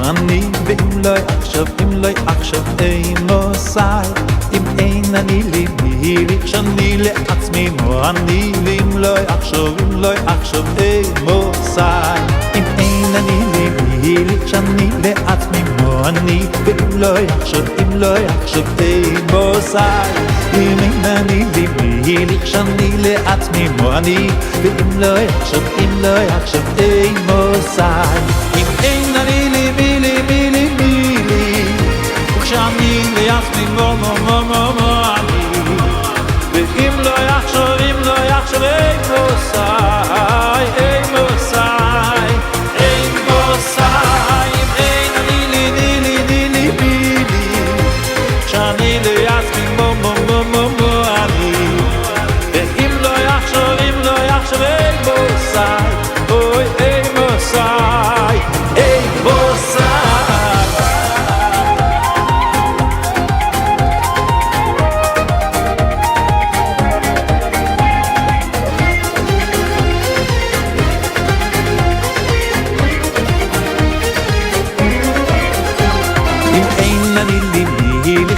אני ואם לא עכשיו, אם לא עכשיו מוסי אם אין אני לי מי לי שאני לעצמי אני ואם לא עכשיו, אם לא עכשיו מוסי אם אין אני לי מי לי שאני לעצמי אני ואם לא עכשיו, אם לא עכשיו מוסי אם אין אני לי מי לי שאני לעצמי אני ואם לא עכשיו, אם לא עכשיו מוסי אם אין אני לי מי לי מי לי מי לי וכשאני לעצמי אני ואם לא עכשיו, אם לא עכשיו מוסי אם אין אני לי לי לי לי לי מי לי כשאני לעצמי אני ואם לא עכשיו, אם לא עכשיו מוסי אוי מוסי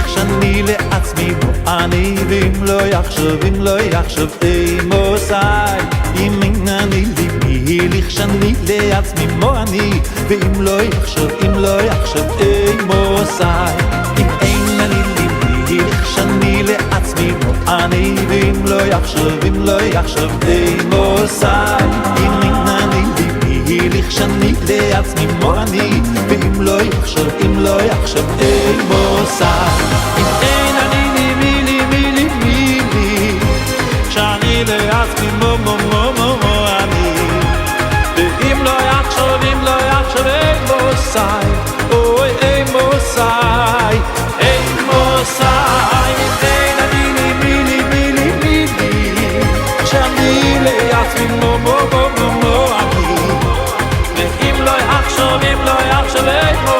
שאני לעצמי אני ואם לא יחשוב, אם לא יחשוב מוסי אם אין אני לי מי לי שאני לעצמי אני ואם לא יחשוב, אם לא יחשוב מוסי אם אין אני לי מי לי שאני לעצמי אני ואם לא יחשוב, אם לא יחשוב מוסי אם אין אני לי מי לי שאני לעצמי אני ואם לא יחשוב, אם לא יחשוב מוסי אם אין אני לי מי לי מי לי מי לי שאני לעצמי אני ואם לא יחשוב, אם לא יחשוב מוסי אוי מוסי מוסי אם אין אני לי מי לי מי לי מי לי שאני לעצמי אני ואם לא יחשוב, אם לא יחשוב מוסי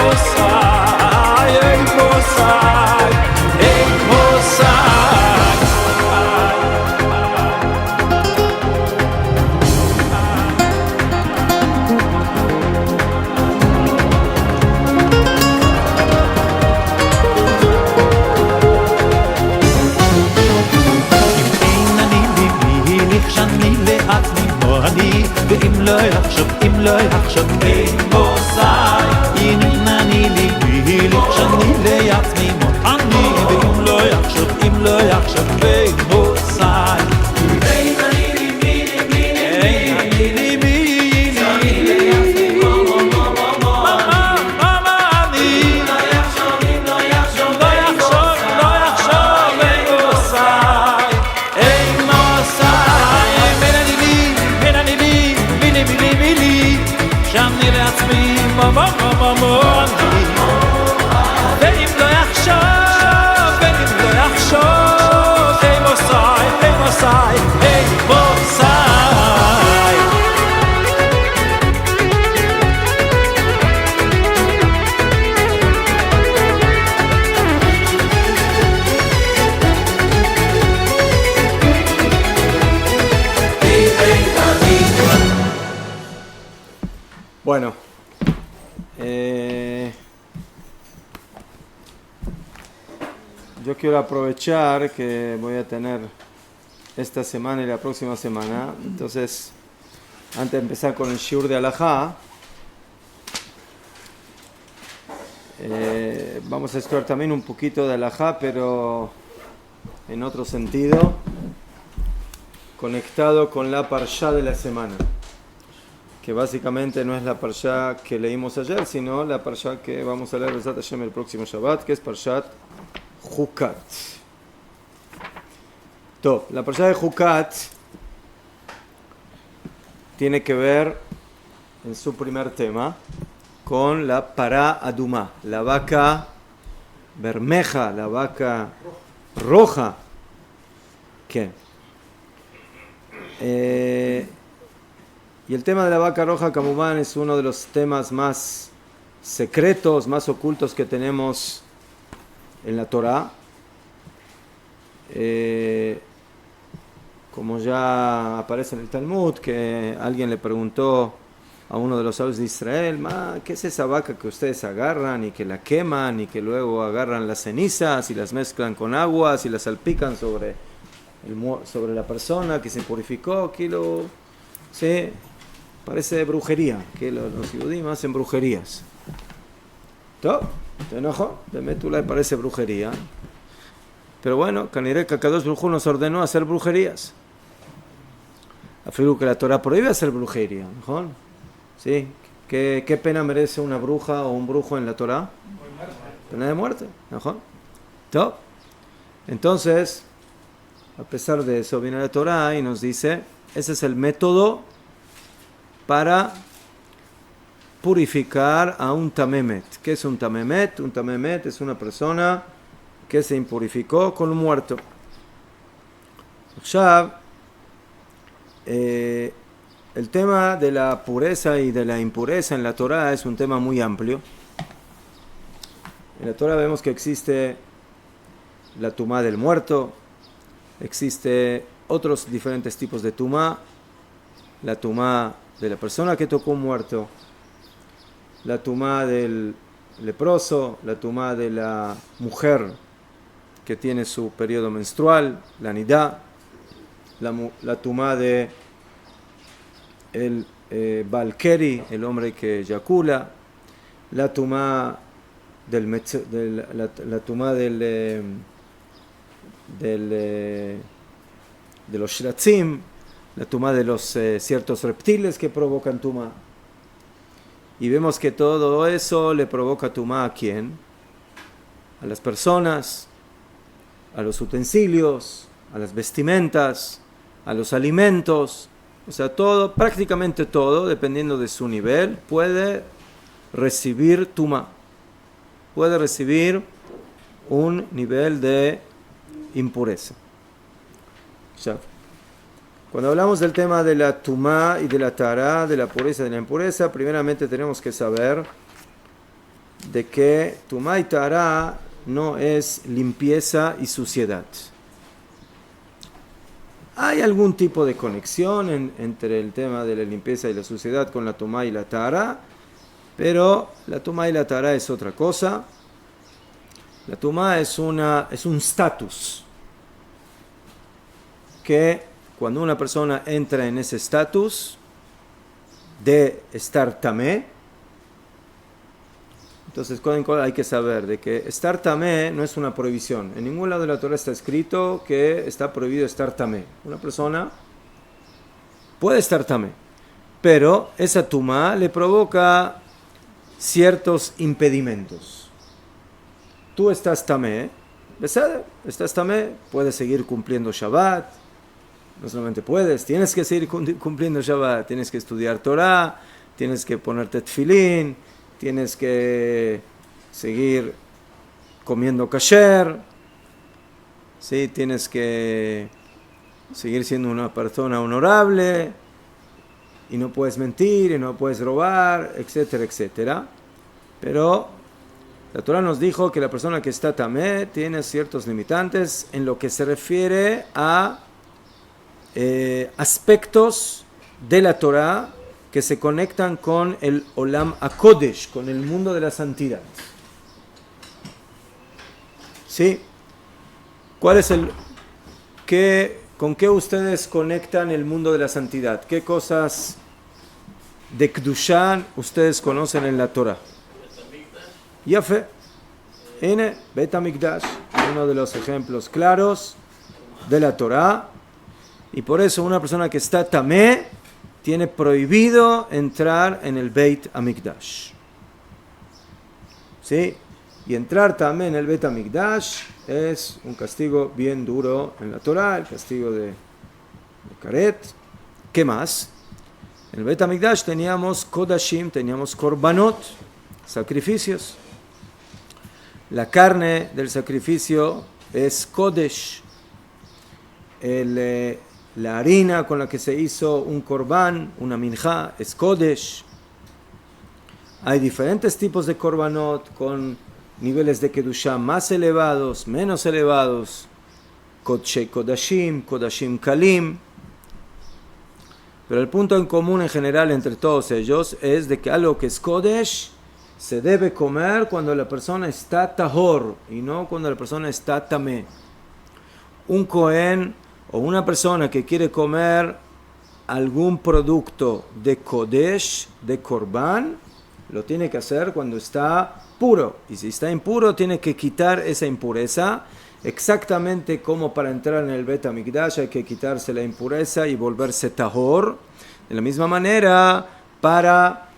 ואם לא יחשוב, אם לא יחשוב מוסי אם נני לי מי לי שאני לעצמי אני ואם לא יחשוב, אם לא יחשוב מוסי אם נני לי מי לי מי לי מי לי מי לי שאני לעצמי אני לא יחשוב, אם לא יחשוב לא יחשוב, לא יחשוב שאני לעצמי אני ואם לא יחשוב, ואם לא יחשוב מוסי מוסי Bueno, yo quiero aprovechar que voy a tener esta semana y la próxima semana. Entonces, antes de empezar con el shiur de Alajá, vamos a estudiar también un poquito de Alajá, pero en otro sentido, conectado con la parshá de la semana, que básicamente no es la parshá que leímos ayer, sino la parshá que vamos a leer Bezat Hashem el próximo Shabbat, que es Parshat Jukat. La parshá de Jukat tiene que ver, en su primer tema, con la Pará Adumá, la vaca bermeja, la vaca roja. ¿Qué? Y el tema de la vaca roja, Kamubán, es uno de los temas más secretos, más ocultos que tenemos en la Torá. Como ya aparece en el Talmud, que alguien le preguntó a uno de los sabios de Israel, ¿qué es esa vaca que ustedes agarran y que la queman y que luego agarran las cenizas y las mezclan con aguas y las salpican sobre la persona que se purificó? Sí, parece brujería, que los judíos hacen brujerías. ¿Todo? ¿Te enojó? De Métula parece brujería. Pero bueno, Kaniré Kakadosh Baruj Hu nos ordenó hacer brujerías. Afirmo que la Torah prohíbe hacer brujería, ¿no? ¿Sí? ¿Qué pena merece una bruja o un brujo en la Torah? Pena de muerte, ¿no? ¿Todo? Entonces, a pesar de eso, viene la Torah y nos dice, ese es el método para purificar a un tamemet. ¿Qué es un tamemet? Un tamemet es una persona que se impurificó con un muerto. Ya, el tema de la pureza y de la impureza en la Torah es un tema muy amplio. En la Torah vemos que existe la tumá del muerto, existe otros diferentes tipos de tumá, la tumá de la persona que tocó un muerto, la tumá del leproso, la tumá de la mujer que tiene su periodo menstrual, la nidá, la tumá de el balkeri, el hombre que eyacula, la tumá de los shratzim, la tumá de los ciertos reptiles que provocan tumá. Y vemos que todo eso le provoca tumá ¿a quién? A las personas, a los utensilios, a las vestimentas, a los alimentos. O sea, todo, prácticamente todo, dependiendo de su nivel, puede recibir tumá. Puede recibir un nivel de impureza. Ya. Cuando hablamos del tema de la tumá y de la tará, de la pureza y de la impureza, primeramente tenemos que saber de que tumá y tará no es limpieza y suciedad. Hay algún tipo de conexión entre el tema de la limpieza y la suciedad con la tumá y la tará, pero la tumá y la tará es otra cosa. La tumá es un status que cuando una persona entra en ese estatus de estar tamé, entonces hay que saber de que estar tamé no es una prohibición. En ningún lado de la Torah está escrito que está prohibido estar tamé. Una persona puede estar tamé, pero esa tumá le provoca ciertos impedimentos. Tú estás tamé, estás tamé, puedes seguir cumpliendo Shabbat. No solamente puedes, tienes que seguir cumpliendo Shabbat, tienes que estudiar Torah, tienes que ponerte tefilín, tienes que seguir comiendo kasher, ¿sí? Tienes que seguir siendo una persona honorable, y no puedes mentir, y no puedes robar, etcétera, etcétera. Pero la Torah nos dijo que la persona que está tamé tiene ciertos limitantes en lo que se refiere a aspectos de la Torah que se conectan con el Olam HaKodesh, con el mundo de la santidad. ¿Sí? ¿Cuál es con qué ustedes conectan el mundo de la santidad? ¿Qué cosas de Kedushá ustedes conocen en la Torah? Yafe. Bet HaMikdash, uno de los ejemplos claros de la Torah. Y por eso una persona que está tamé tiene prohibido entrar en el Beit HaMikdash. ¿Sí? Y entrar tamé en el Beit HaMikdash es un castigo bien duro en la Torah, el castigo de Karet. ¿Qué más? En el Beit HaMikdash teníamos Kodashim, teníamos Korbanot, sacrificios. La carne del sacrificio es Kodesh. La harina con la que se hizo un korban, una minjá, es Kodesh. Hay diferentes tipos de korbanot con niveles de Kedushá más elevados, menos elevados. Kodshei Kodashim, Kodashim Kalim. Pero el punto en común en general entre todos ellos es de que algo que es Kodesh se debe comer cuando la persona está tahor y no cuando la persona está tamé. Un Cohen o una persona que quiere comer algún producto de Kodesh, de Korban, lo tiene que hacer cuando está puro. Y si está impuro, tiene que quitar esa impureza. Exactamente como para entrar en el Bet HaMikdash hay que quitarse la impureza y volverse tahor. De la misma manera, para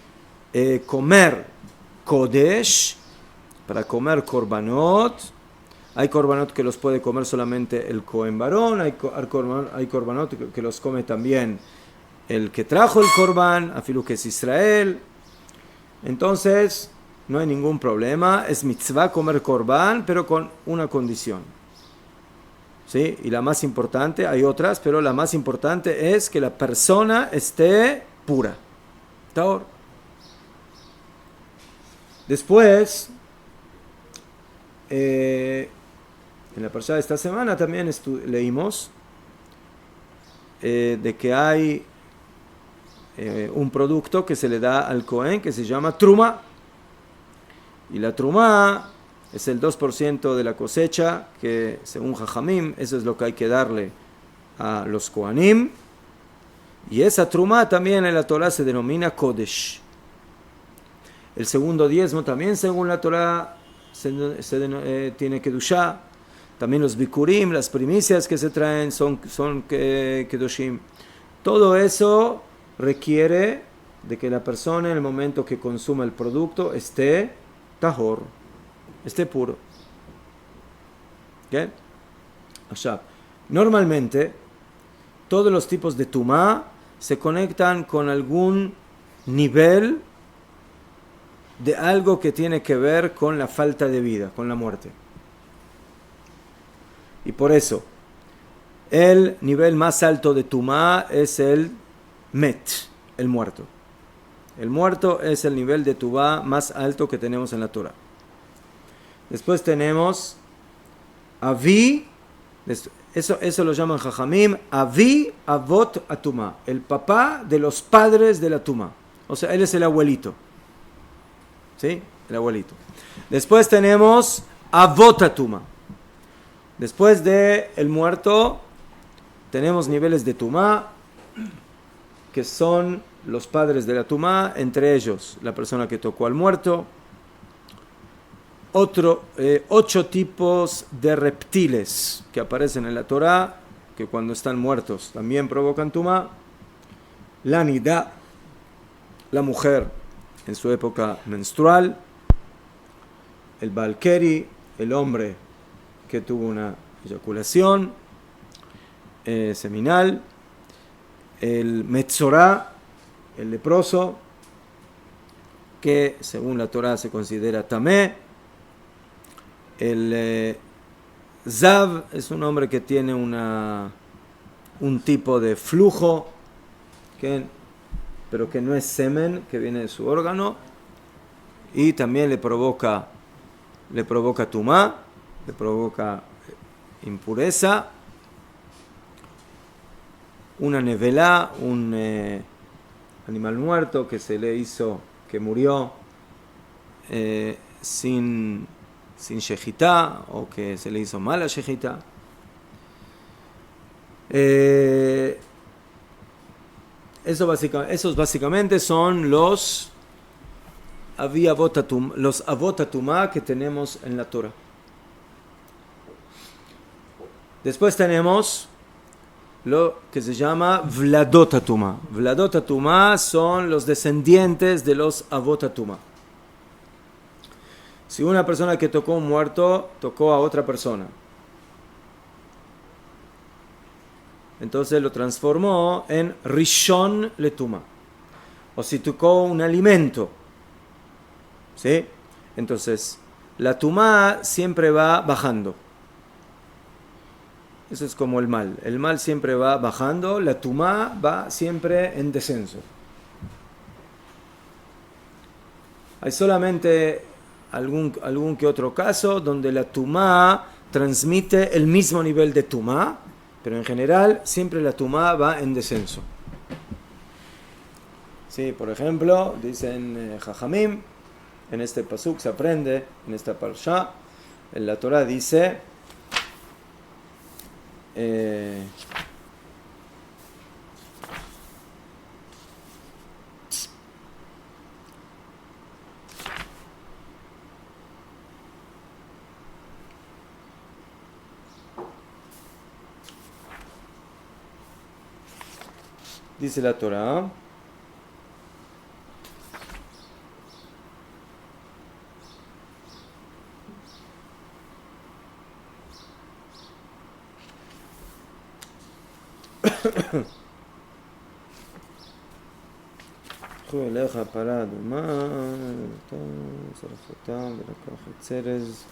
comer Kodesh, para comer Korbanot, hay Korbanot que los puede comer solamente el Cohen varón, hay Korbanot que los come también el que trajo el Korban, afilu que es Israel. Entonces, no hay ningún problema, es mitzvah comer Korban, pero con una condición. ¿Sí? Y la más importante, hay otras, pero la más importante es que la persona esté pura. Taor. Después, en la parashá de esta semana también leímos de que hay un producto que se le da al Cohen que se llama truma. Y la truma es el 2% de la cosecha, que según Jajamim, eso es lo que hay que darle a los Kohanim. Y esa truma también en la Torah se denomina Kodesh. El segundo diezmo también según la Torah tiene Kedushá. También los bikurim, las primicias que se traen son Kedoshim. Todo eso requiere de que la persona en el momento que consuma el producto esté tahor, esté puro. ¿Okay? Normalmente todos los tipos de tumá se conectan con algún nivel de algo que tiene que ver con la falta de vida, con la muerte. Y por eso el nivel más alto de tumá es el met, el muerto. El muerto es el nivel de tumá más alto que tenemos en la Torah. Después tenemos avi, eso lo llaman Jajamim, avi avot atumá, el papá de los padres de la tumá. O sea, él es el abuelito. ¿Sí? El abuelito. Después tenemos avot atumá. Después de el muerto tenemos niveles de tumá que son los padres de la tumá, entre ellos la persona que tocó al muerto. 8 tipos de reptiles que aparecen en la Torá, que cuando están muertos también provocan tumá. La nidá, la mujer en su época menstrual. El balkeri, el hombre que tuvo una eyaculación seminal. El metzorá, el leproso, que según la Torá se considera tamé. El zav es un hombre que tiene un tipo de flujo, pero que no es semen, que viene de su órgano, y también le provoca tumá, le provoca impureza. Una nevelá, un animal muerto que se le hizo, que murió sin shejitá, o que se le hizo mala shejitá. Esos básicamente son los avotatumá que tenemos en la Torah. Después tenemos lo que se llama vladotatumá. Vladotatumá son los descendientes de los avotatumá. Si una persona que tocó un muerto tocó a otra persona, entonces lo transformó en rishon letuma. O si tocó un alimento, ¿sí? Entonces la tumá siempre va bajando. Eso es como el mal. El mal siempre va bajando, la tumá va siempre en descenso. Hay solamente algún que otro caso donde la tumá transmite el mismo nivel de tumá, pero en general siempre la tumá va en descenso. Sí, por ejemplo, dicen Jajamim, en este pasuk se aprende, en esta parsha, en la Torah dice, dice la Torah, קחו אליך פרה אדומה, שרפותם ולקח את צרז,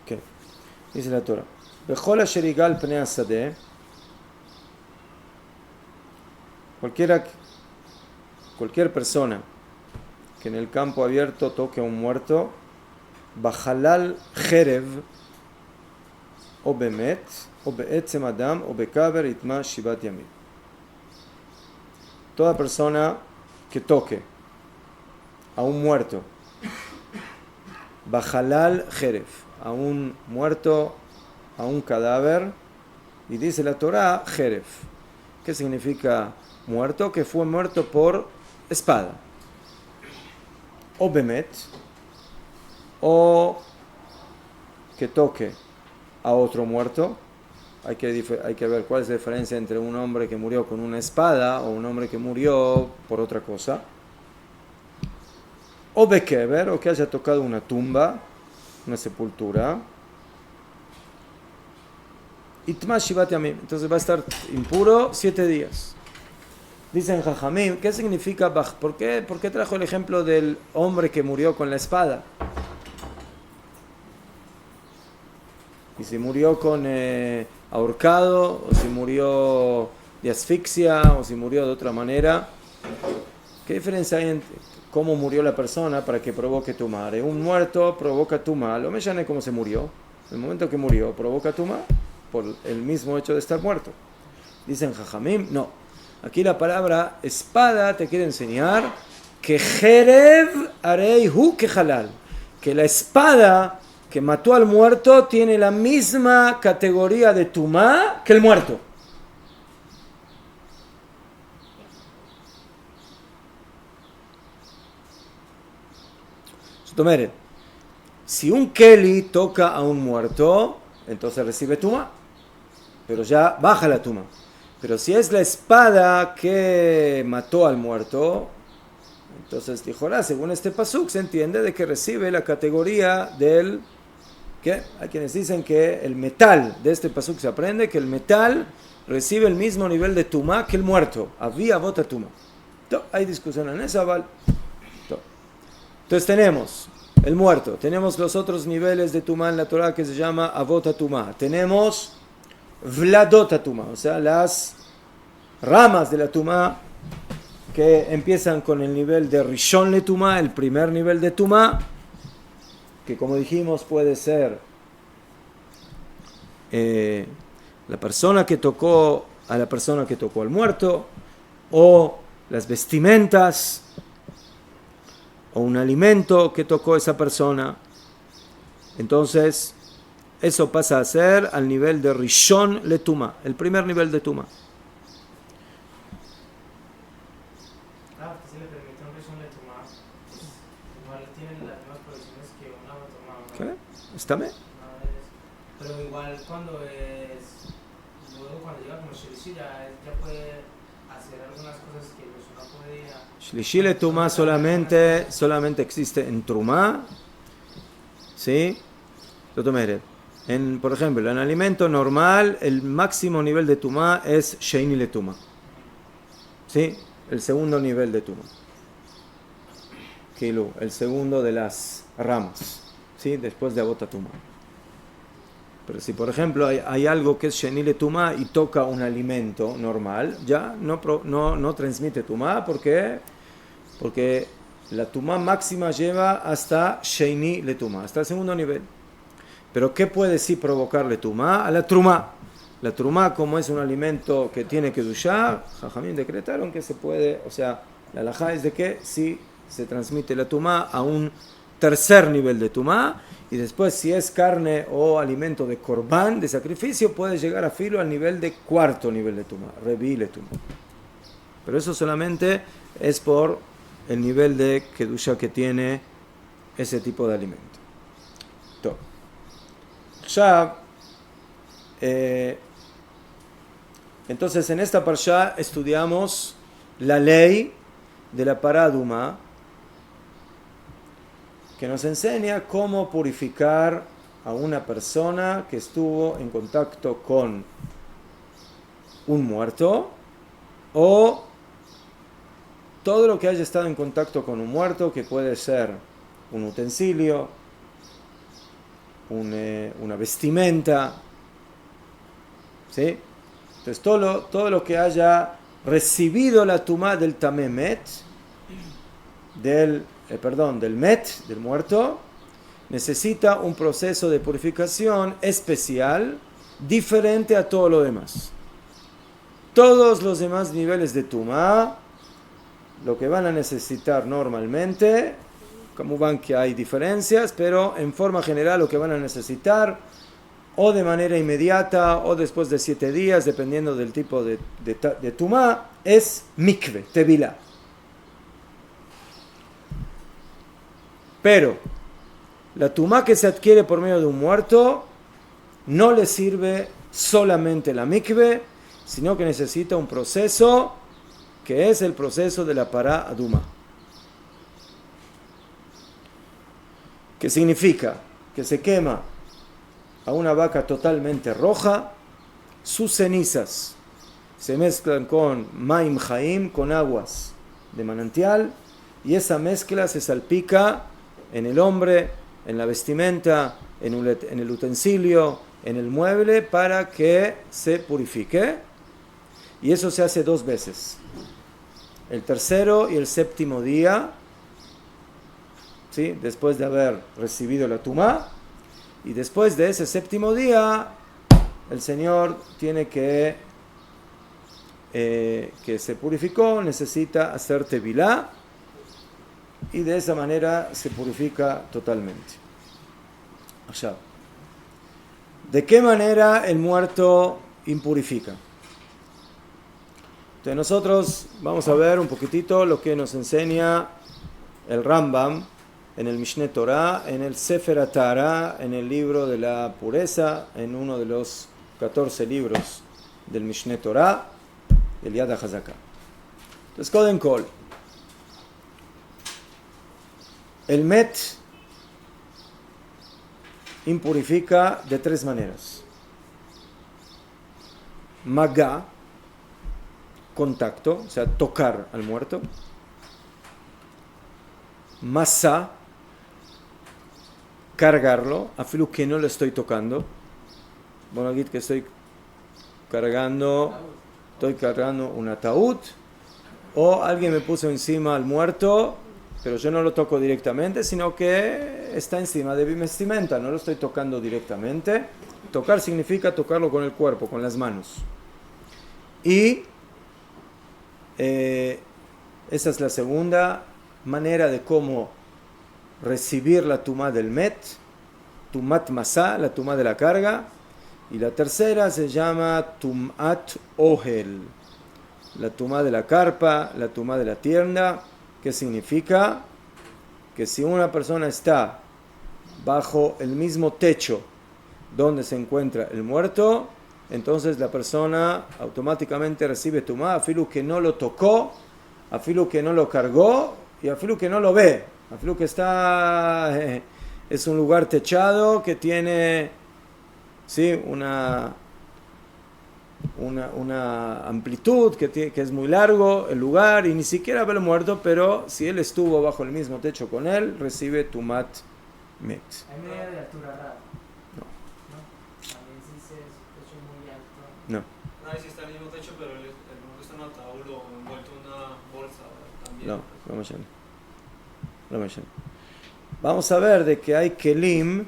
כן, dice la Torah, בכל אשר יגע על פני השדה, cualquier persona que en el campo abierto toque a un muerto, Bajalal Jerev, o Bemet, o Be'etzem Adam, o Bekaber Itma Shivat Yamim. Toda persona que toque a un muerto, Bajalal Jerev, a un muerto, a un cadáver, y dice la Torah, Jerev. ¿Qué significa muerto? Que fue muerto por espada. O Bemet, o que toque a otro muerto. Hay que ver cuál es la diferencia entre un hombre que murió con una espada o un hombre que murió por otra cosa. O Bekeber, o que haya tocado una tumba, una sepultura. Itma Shivat Yamim, entonces va a estar impuro 7 días. Dicen Jajamim, ¿qué significa? ¿Por qué trajo el ejemplo del hombre que murió con la espada? Y si murió con ahorcado, o si murió de asfixia, o si murió de otra manera, ¿qué diferencia hay entre cómo murió la persona para que provoque tumá? Un muerto provoca tumá, lo me llame cómo se murió. El momento que murió provoca tumá por el mismo hecho de estar muerto. Dicen Jajamim, no. Aquí la palabra espada te quiere enseñar que Jerev arei hu que halal, que la espada que mató al muerto tiene la misma categoría de tumá que el muerto. Si un Keli toca a un muerto, entonces recibe tumá, pero ya baja la tumá. Pero si es la espada que mató al muerto, entonces dijo, según este pasuk se entiende de que recibe la categoría del... ¿Qué? Hay quienes dicen que el metal de este pasuk se aprende que el metal recibe el mismo nivel de tumá que el muerto. Había bota tumá. Hay discusión en esa, ¿vale? Entonces tenemos el muerto, tenemos los otros niveles de tumá en la Torah que se llama avota tumá, tenemos vladota tumá, o sea, las ramas de la tumá que empiezan con el nivel de rishon le tumá, el primer nivel de tumá, que como dijimos puede ser la persona que tocó a la persona que tocó al muerto, o las vestimentas, o un alimento que tocó esa persona. Entonces eso pasa a ser al nivel de Rishon le Tumá, el primer nivel de Tumá. Si le permite un Rishon le Tumá, pues igual tienen las mismas provisiones que una Tumá. ¿Qué? ¿Está bien? Pero igual cuando luego cuando llega como Shelishi ya puede hacer algunas cosas que pues no podía. Shlishi le Tumá solamente existe en Trumá, ¿sí? Por ejemplo, en alimento normal, el máximo nivel de Tumá es Sheini le Tumá, ¿sí? El segundo nivel de Tumá, Kilu, el segundo de las ramas, ¿sí? Después de Abota Tumá. Pero si por ejemplo hay algo que es Sheini le Tumá y toca un alimento normal, ya no transmite Tumá porque La tumá máxima lleva hasta Sheini le tumá, hasta el segundo nivel. Pero ¿qué puede sí provocarle tumá? A la trumá. La trumá, como es un alimento que tiene que dushar, Jajamín decretaron que se puede, o sea, la halajá es de que sí se transmite la tumá a un tercer nivel de tumá, y después si es carne o alimento de corbán, de sacrificio, puede llegar a filo al nivel de cuarto nivel de tumá, reví le tumá. Pero eso solamente es por el nivel de kedusha que tiene ese tipo de alimento. Ya, entonces en esta parsha estudiamos la ley de la paraduma, que nos enseña cómo purificar a una persona que estuvo en contacto con un muerto, o todo lo que haya estado en contacto con un muerto, que puede ser un utensilio, una vestimenta, ¿sí? Entonces todo lo que haya recibido la tumá del tamemet, del met, del muerto, necesita un proceso de purificación especial, diferente a todo lo demás. Todos los demás niveles de tumá, lo que van a necesitar normalmente, como van que hay diferencias, pero en forma general lo que van a necesitar, o de manera inmediata, o después de 7 días, dependiendo del tipo de tumá, es mikve, tevilá. Pero la tumá que se adquiere por medio de un muerto no le sirve solamente la mikve, sino que necesita un proceso que es el proceso de la pará aduma. ¿Qué significa? Que se quema a una vaca totalmente roja, sus cenizas se mezclan con maim jaim, con aguas de manantial, y esa mezcla se salpica en el hombre, en la vestimenta, en el utensilio, en el mueble, para que se purifique. Y eso se hace 2 veces. El tercero y el séptimo día, ¿sí? Después de haber recibido la tumá, y después de ese séptimo día, el Señor tiene que se purificó, necesita hacer tevilá, y de esa manera se purifica totalmente. Allá. ¿De qué manera el muerto impurifica? Entonces nosotros vamos a ver un poquitito lo que nos enseña el Rambam en el Mishneh Torah, en el Sefer HaTahara, en el libro de la pureza, en uno de los 14 libros del Mishneh Torah, el Yad HaChazaka. Entonces, Koden Kol, el Met impurifica de 3 maneras. Magá, contacto, o sea, tocar al muerto. Masá, cargarlo, afilu que no lo estoy tocando. Bueno, aquí que estoy cargando un ataúd, o alguien me puso encima al muerto, pero yo no lo toco directamente, sino que está encima de mi vestimenta, no lo estoy tocando directamente. Tocar significa tocarlo con el cuerpo, con las manos. Y esa es la segunda manera de cómo recibir la tumá del met, tumat masá, la tumá de la carga. Y la tercera se llama tumat ohel, la tumá de la carpa, la tumá de la tienda, que significa que si una persona está bajo el mismo techo donde se encuentra el muerto, entonces la persona automáticamente recibe tumá, afilu que no lo tocó, afilu que no lo cargó, y afilu que no lo ve, afilu que está, es un lugar techado que tiene, ¿sí?, una amplitud, que es muy largo el lugar, y ni siquiera ve el muerto, pero si él estuvo bajo el mismo techo con él, recibe tumat met. ¿Hay medida de altura rara? No. ¿No? También si se techo muy alto. No. No, si está en el mismo techo, pero el muerto está en un ataúd o envuelto en una bolsa también. No, vamos allá. Vamos a ver de que hay kelim,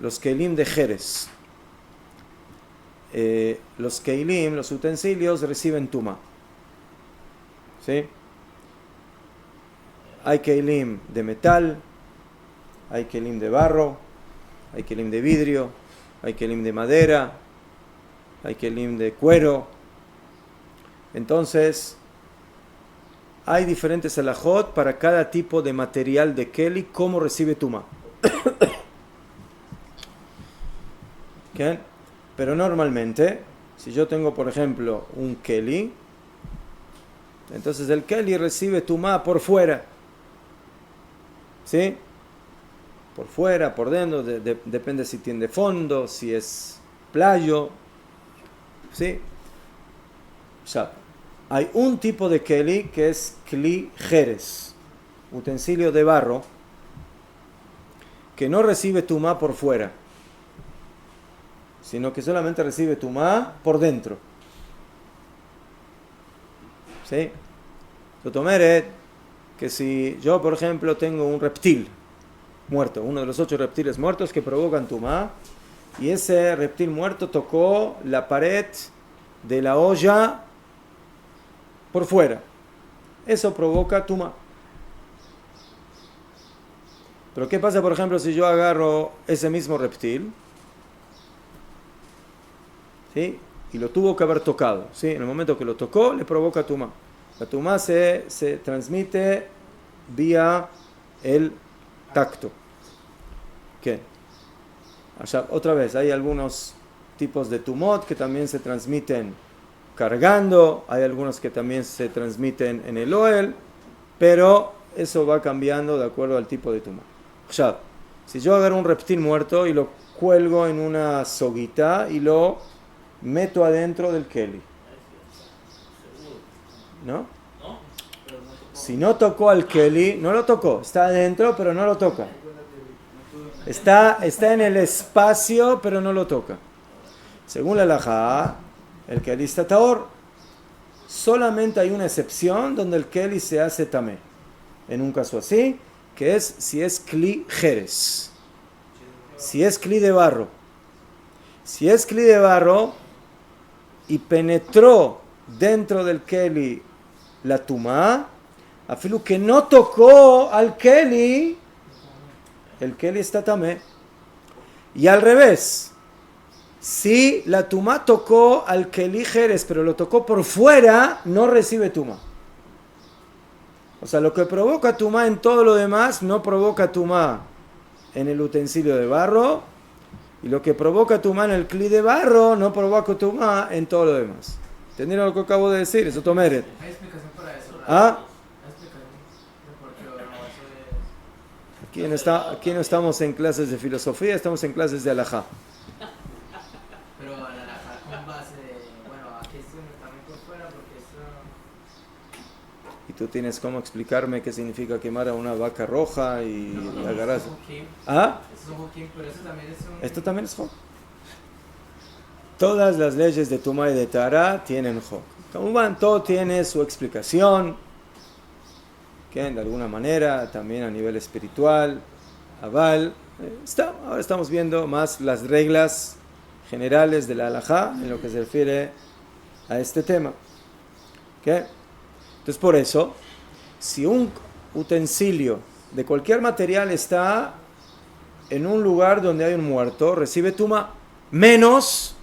los kelim de Jerez. Los kelim, los utensilios, reciben tuma. ¿Sí? Hay kelim de metal, hay kelim de barro, hay kelim de vidrio, hay kelim de madera, hay kelim de cuero. Entonces, hay diferentes alajot para cada tipo de material de keli, cómo recibe tuma. ¿Okay? Pero normalmente, si yo tengo, por ejemplo, un keli, entonces el keli recibe tuma por fuera. ¿Sí? Por fuera, por dentro, depende si tiene fondo, si es playo. ¿Sí? Ya. Hay un tipo de keli que es kli jerez, utensilio de barro, que no recibe tumá por fuera, sino que solamente recibe tumá por dentro. ¿Sí? Sotomeret, que si yo, por ejemplo, tengo un reptil muerto, uno de los 8 reptiles muertos que provocan tumá, y ese reptil muerto tocó la pared de la olla por fuera, eso provoca tuma. Pero ¿qué pasa, por ejemplo, si yo agarro ese mismo reptil, ¿sí?, y lo tuvo que haber tocado, ¿sí?, en el momento que lo tocó le provoca tuma? La tuma se transmite vía el tacto. ¿Qué? Allá, otra vez, hay algunos tipos de tumot que también se transmiten cargando, hay algunos que también se transmiten en el oel, pero eso va cambiando de acuerdo al tipo de tumor. Ya, si yo agarro un reptil muerto y lo cuelgo en una soguita y lo meto adentro del keli, ¿no? Si no tocó al keli, no lo tocó, está adentro pero no lo toca. Está en el espacio pero no lo toca. Según la halajá, el keli está tahor. Solamente hay una excepción donde el keli se hace tamé. En un caso así, que es si es kli jerez. Si es kli de barro. Si es kli de barro y penetró dentro del keli la tumá, afilu que no tocó al keli, el keli está tamé. Y al revés, si la tumá tocó al keli jerez, pero lo tocó por fuera, no recibe tumá. O sea, lo que provoca tumá en todo lo demás, no provoca tumá en el utensilio de barro. Y lo que provoca tumá en el kli de barro, no provoca tumá en todo lo demás. ¿Entendieron lo que acabo de decir? Eso tomeret. ¿Hay explicación para eso? ¿Ah? ¿Hay explicación de por qué o no? Eso es... Aquí no estamos en clases de filosofía, estamos en clases de halajá. Pero la halajá con base de... Bueno, aquí esto también por fuera porque eso... Y tú tienes cómo explicarme qué significa quemar a una vaca roja y agarrar... ¿Ah? Eso es un hukim, pero eso también es un... Esto también es hok. Todas las leyes de Tumá y de Tará tienen hok. Como todo tiene su explicación, que de alguna manera, también a nivel espiritual, aval. Ahora estamos viendo más las reglas generales de la halajá en lo que se refiere a este tema. ¿Okay? Entonces, por eso, si un utensilio de cualquier material está en un lugar donde hay un muerto, recibe tuma, menos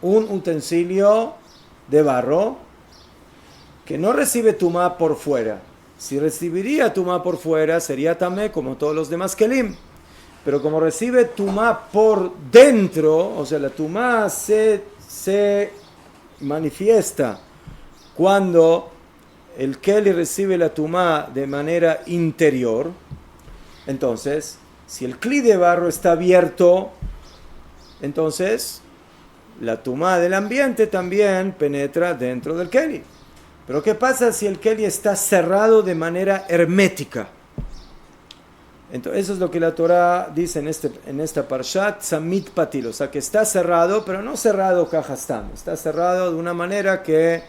un utensilio de barro que no recibe tuma por fuera. Si recibiría tuma por fuera, sería tamé como todos los demás kelim. Pero como recibe tuma por dentro, o sea, la tuma se manifiesta cuando el keli recibe la tuma de manera interior. Entonces, si el kli de barro está abierto, entonces la tuma del ambiente también penetra dentro del keli. Pero ¿qué pasa si el keli está cerrado de manera hermética? Entonces, eso es lo que la Torah dice en esta parshat, Tzamit Patil, o sea que está cerrado, pero no cerrado kajastam, está cerrado de una manera que,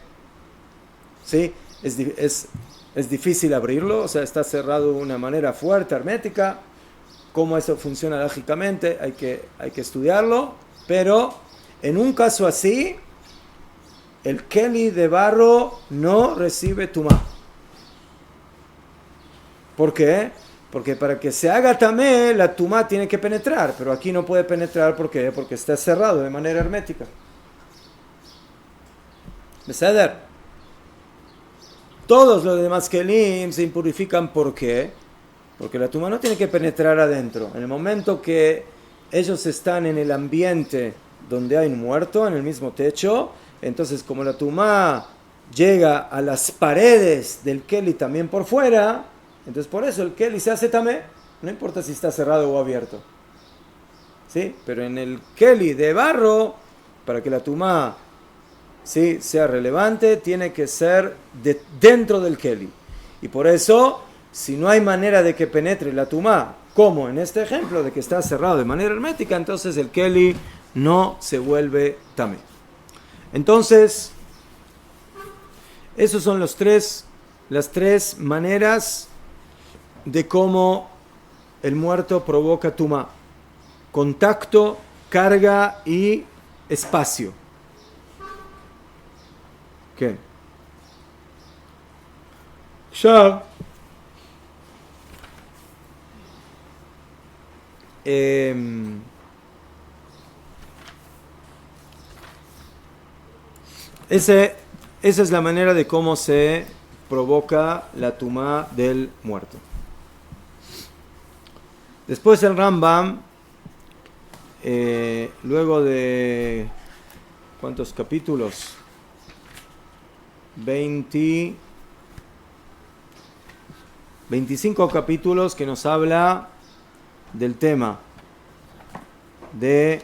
¿sí?, es es difícil abrirlo, o sea, está cerrado de una manera fuerte, hermética. Cómo eso funciona lógicamente, hay que estudiarlo, pero en un caso así, el keli de barro no recibe tumá. ¿Por qué? Porque para que se haga tamé, la tumá tiene que penetrar, pero aquí no puede penetrar, ¿por qué? Porque está cerrado de manera hermética. ¿Beseder? Todos los demás kelim se impurifican, ¿por qué? Porque la tumá no tiene que penetrar adentro. En el momento que ellos están en el ambiente donde hay un muerto, en el mismo techo, entonces como la tumá llega a las paredes del keli también por fuera, entonces por eso el keli se hace tamé, no importa si está cerrado o abierto. ¿Sí? Pero en el keli de barro, para que la tumá, ¿sí?, sea relevante, tiene que ser dentro del keli. Y por eso, si no hay manera de que penetre la tumá, como en este ejemplo de que está cerrado de manera hermética, entonces el keli no se vuelve tamé. Entonces, esos son las tres maneras de cómo el muerto provoca tumá: contacto, carga y espacio. ¿Qué? Ya. Esa es la manera de cómo se provoca la tumá del muerto. Después el Rambam, luego de ¿cuántos capítulos? 25 capítulos que nos habla del tema de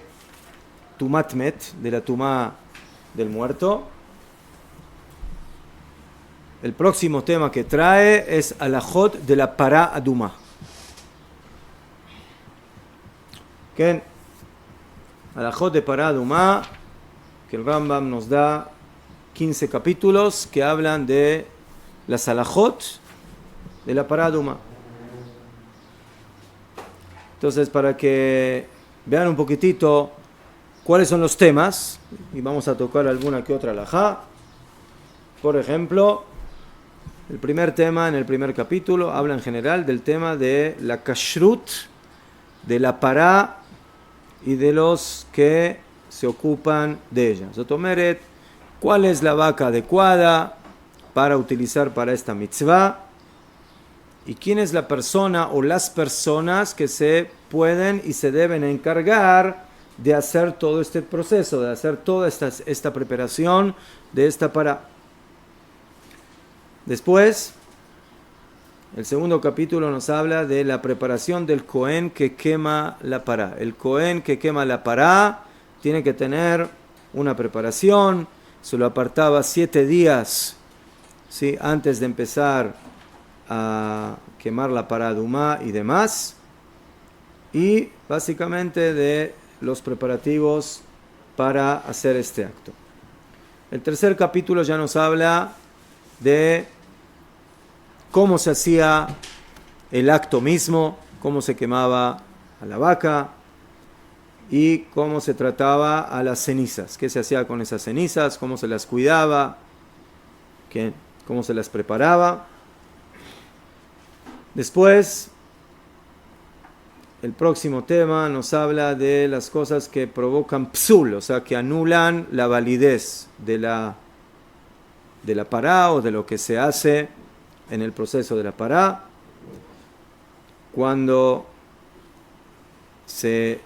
Tumat Met, de la tumá del muerto. El próximo tema que trae es alajot de la pará adumá. ¿Qué? Alajot de pará adumá, que el Rambam nos da 15 capítulos que hablan de las alajot de la pará adumá. Entonces, para que vean un poquitito cuáles son los temas, y vamos a tocar alguna que otra alajá. Por ejemplo, el primer tema en el primer capítulo habla en general del tema de la kashrut, de la pará y de los que se ocupan de ella. Zotomeret, ¿cuál es la vaca adecuada para utilizar para esta mitzvah? ¿Y quién es la persona o las personas que se pueden y se deben encargar de hacer todo este proceso, de hacer toda esta preparación de esta pará? Después, el segundo capítulo nos habla de la preparación del Cohen que quema la pará. El Cohen que quema la pará tiene que tener una preparación, se lo apartaba 7 días, ¿sí?, antes de empezar a quemar la pará adumá y demás, y básicamente de los preparativos para hacer este acto. El tercer capítulo ya nos habla de cómo se hacía el acto mismo, cómo se quemaba a la vaca y cómo se trataba a las cenizas, qué se hacía con esas cenizas, cómo se las cuidaba, cómo se las preparaba. Después, el próximo tema nos habla de las cosas que provocan psul, o sea, que anulan la validez de la pará o de lo que se hace en el proceso de la pará. Cuando se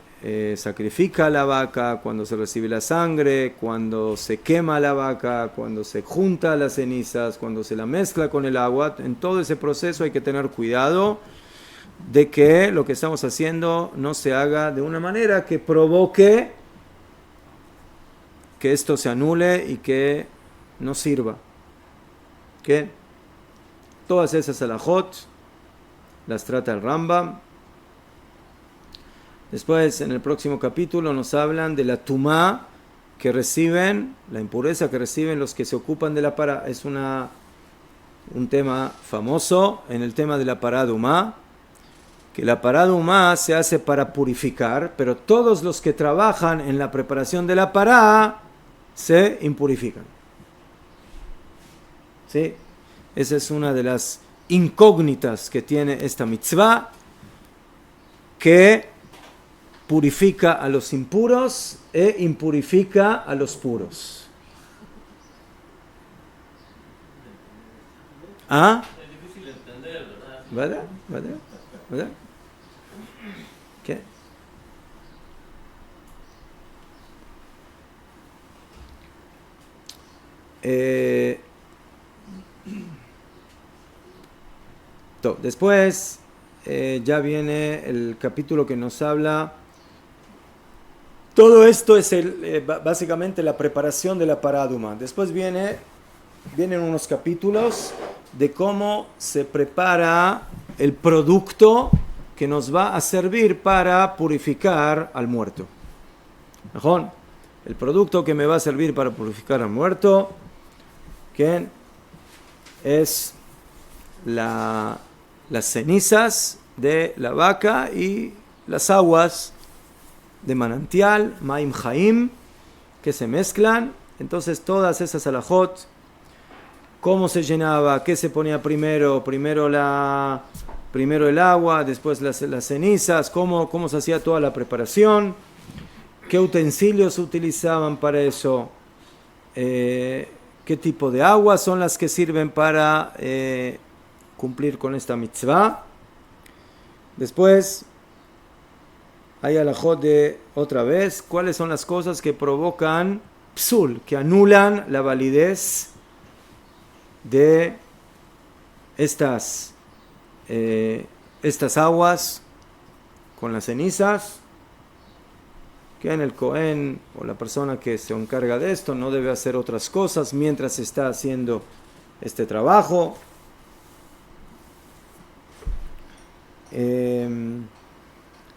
sacrifica la vaca, cuando se recibe la sangre, cuando se quema la vaca, cuando se junta las cenizas, cuando se la mezcla con el agua, en todo ese proceso hay que tener cuidado de que lo que estamos haciendo no se haga de una manera que provoque que esto se anule y que no sirva. ¿Qué? Todas esas alajot las trata el Rambam. Después, en el próximo capítulo, nos hablan de la tumá que reciben, la impureza que reciben los que se ocupan de la pará. Es una un tema famoso en el tema de la pará dumá, que la pará dumá se hace para purificar, pero todos los que trabajan en la preparación de la pará se impurifican. ¿Sí? Esa es una de las incógnitas que tiene esta mitzvah, que purifica a los impuros e impurifica a los puros. ¿Ah? Es difícil de entender, ¿verdad? ¿Verdad? ¿Verdad? ¿Verdad? ¿Qué? Después ya viene el capítulo que nos habla. Todo esto es básicamente la preparación de la pará dumá. Después vienen unos capítulos de cómo se prepara el producto que nos va a servir para purificar al muerto. ¿Mejor? El producto que me va a servir para purificar al muerto, que es las cenizas de la vaca y las aguas de manantial, Maim Haim, que se mezclan. Entonces todas esas alajot, cómo se llenaba, qué se ponía primero el agua, después las cenizas, cómo se hacía toda la preparación, qué utensilios se utilizaban para eso, qué tipo de aguas son las que sirven para cumplir con esta mitzvah. Después hay alajot de otra vez, cuáles son las cosas que provocan psul, que anulan la validez de estas aguas con las cenizas, que en el Cohen o la persona que se encarga de esto no debe hacer otras cosas mientras está haciendo este trabajo.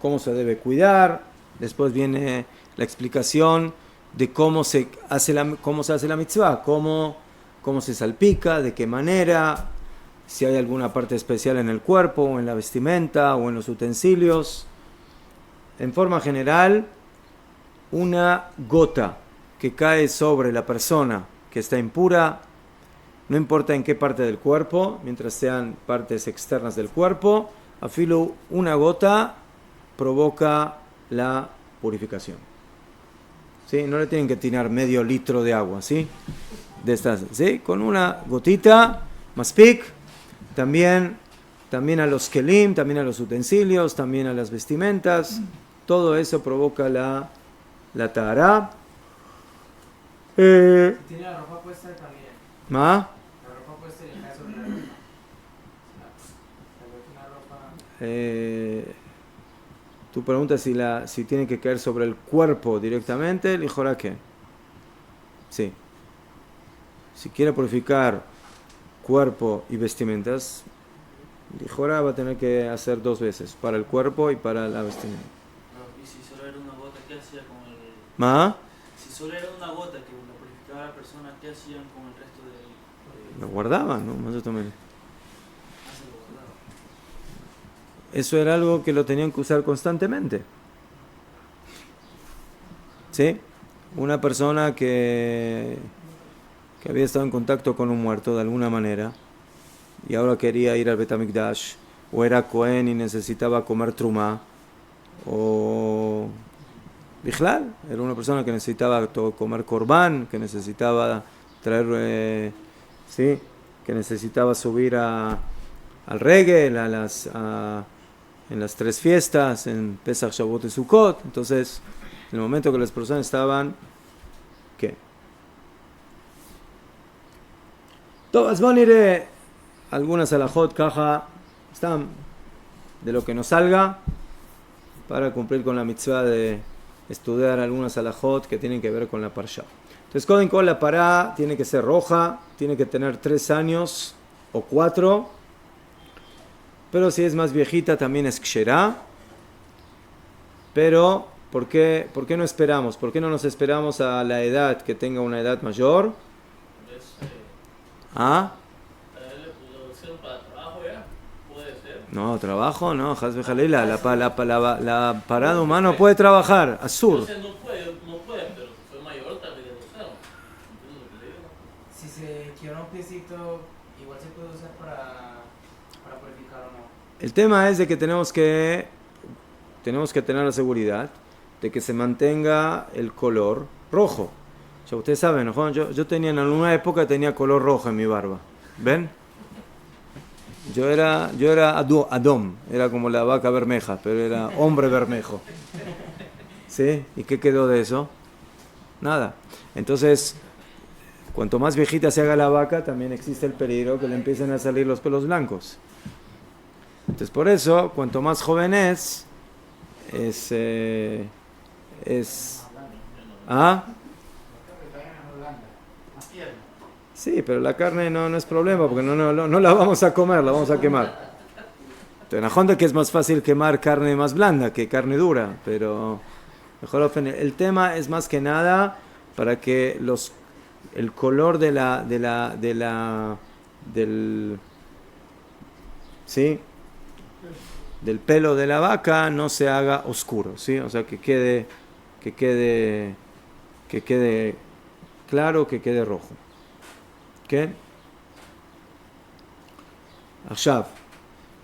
Cómo se debe cuidar. Después viene la explicación de cómo se hace la mitzvah, cómo se salpica, de qué manera, si hay alguna parte especial en el cuerpo, o en la vestimenta, o en los utensilios. En forma general, una gota que cae sobre la persona que está impura, no importa en qué parte del cuerpo, mientras sean partes externas del cuerpo, afilo una gota provoca la purificación. ¿Sí? No le tienen que tirar medio litro de agua, ¿sí? De estas, ¿sí? Con una gotita, maspik, también a los kelim, también a los utensilios, también a las vestimentas, todo eso provoca la tahara. Tiene la ropa puesta también. ¿Ma? La ropa puesta y le cae sobre la ropa. Tú preguntas si tiene que caer sobre el cuerpo directamente, el hijora que sí. Si quiere purificar cuerpo y vestimentas, el hijora va a tener que hacer 2 veces, para el cuerpo y para la vestimenta. No, y si solo era una gota, ¿qué hacía con el...? ¿Ma? Si solo era una gota que la purificaba a la persona, ¿qué hacían con el resto del...? Lo guardaban, ¿no? Más o menos. Se lo guardaba. Eso era algo que lo tenían que usar constantemente. ¿Sí? Una persona que había estado en contacto con un muerto de alguna manera y ahora quería ir al Bet HaMikdash, o era Cohen y necesitaba comer trumá, o Bichlal, era una persona que necesitaba comer corbán, que necesitaba traer, ¿sí? Que necesitaba subir al reggae, en las 3 fiestas, en Pesach, Shavuot y Sukkot. Entonces, en el momento que las personas estaban, ¿qué? Todas van a ir algunas alajot, caja, están de lo que nos salga para cumplir con la mitzvah de estudiar algunas alajot que tienen que ver con la parsha. Entonces, con la pará tiene que ser roja, tiene que tener 3 años o 4, pero si es más viejita también es ksherá. Pero, ¿por qué no esperamos? ¿Por qué no nos esperamos a la edad que tenga una edad mayor? Entonces, ¿Ah? a él le No, trabajo, no, Haz v'Jalila, la parada humana no puede trabajar, Asur. Entonces no puede, pero fue mayor, tal vez ya lo usaron. ¿Entiendes lo que le digo? Si se quiebra un piecito, igual se puede usar para purificar o no. El tema es de que tenemos que tener la seguridad de que se mantenga el color rojo. O sea, ustedes saben, ¿no? Yo tenía en alguna época tenía color rojo en mi barba. ¿Ven? Yo era Adom, era como la vaca bermeja, pero era hombre bermejo. ¿Sí? ¿Y qué quedó de eso? Nada. Entonces, cuanto más viejita se haga la vaca, también existe el peligro que le empiecen a salir los pelos blancos. Entonces, por eso, cuanto más joven es ¿ah? Sí, pero la carne no es problema, porque no la vamos a comer, la vamos a quemar. Entonces, en la Honda que es más fácil quemar carne más blanda que carne dura, pero mejor el tema es más que nada para que el color del pelo de la vaca no se haga oscuro, ¿sí? O sea, que quede claro, que quede rojo. ¿Qué? Ashav.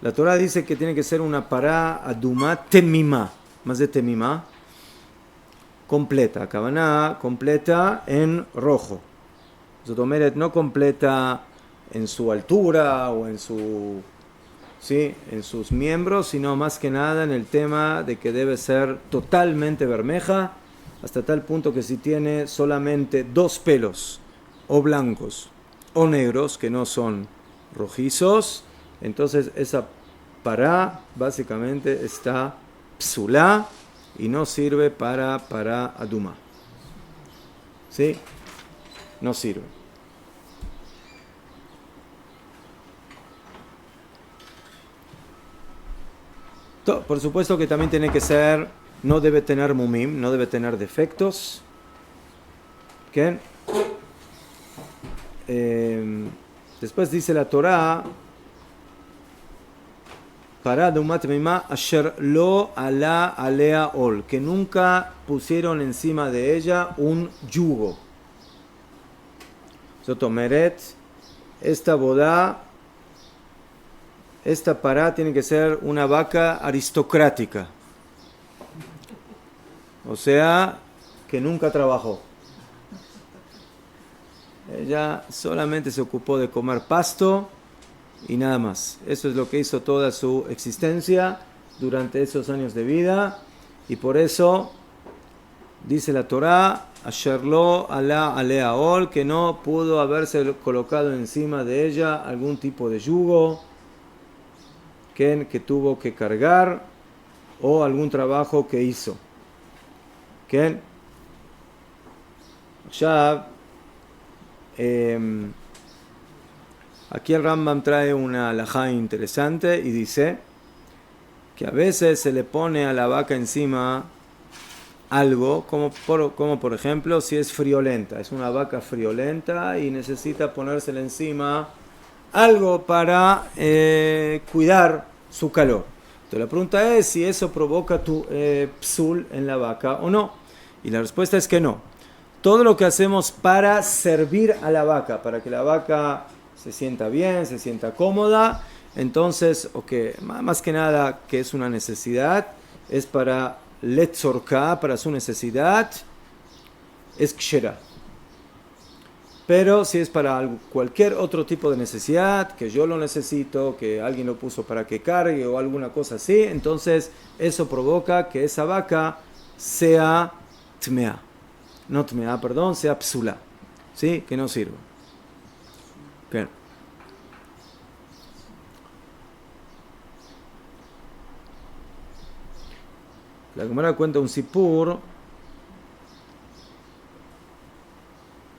La Torah dice que tiene que ser una pará adumá temimá, más de temimá, completa, kavaná, completa en rojo. Zotomeret no completa en su altura o en sus miembros, sino más que nada en el tema de que debe ser totalmente bermeja, hasta tal punto que si tiene solamente 2 pelos, o blancos, o negros, que no son rojizos, entonces esa pará básicamente está psulá y no sirve para adumá. ¿Sí? No sirve. Por supuesto que también tiene que ser, no debe tener mumim, no debe tener defectos. ¿Qué? Después dice la Torah, para Adumat Mimá asher lo ala alea ol, que nunca pusieron encima de ella un yugo. Zotomeret, esta pará tiene que ser una vaca aristocrática. O sea, que nunca trabajó. Ella solamente se ocupó de comer pasto y nada más. Eso es lo que hizo toda su existencia durante esos años de vida. Y por eso dice la Torá, asher lo ala alea ol, que no pudo haberse colocado encima de ella algún tipo de yugo que tuvo que cargar o algún trabajo que hizo. ¿Qué? Ya aquí el Rambam trae una halajá interesante y dice que a veces se le pone a la vaca encima algo, como por ejemplo si es friolenta, es una vaca friolenta y necesita ponérsela encima algo para cuidar su calor. Entonces la pregunta es si eso provoca psul en la vaca o no. Y la respuesta es que no. Todo lo que hacemos para servir a la vaca, para que la vaca se sienta bien, se sienta cómoda, entonces, más que nada que es una necesidad, es para letzorka, para su necesidad, es kshera. Pero si es para cualquier otro tipo de necesidad, que yo lo necesito, que alguien lo puso para que cargue o alguna cosa así, entonces eso provoca que esa vaca sea tmea. No tmea, perdón, sea psula. ¿Sí? Que no sirva. Bien. La Gemara cuenta un sipur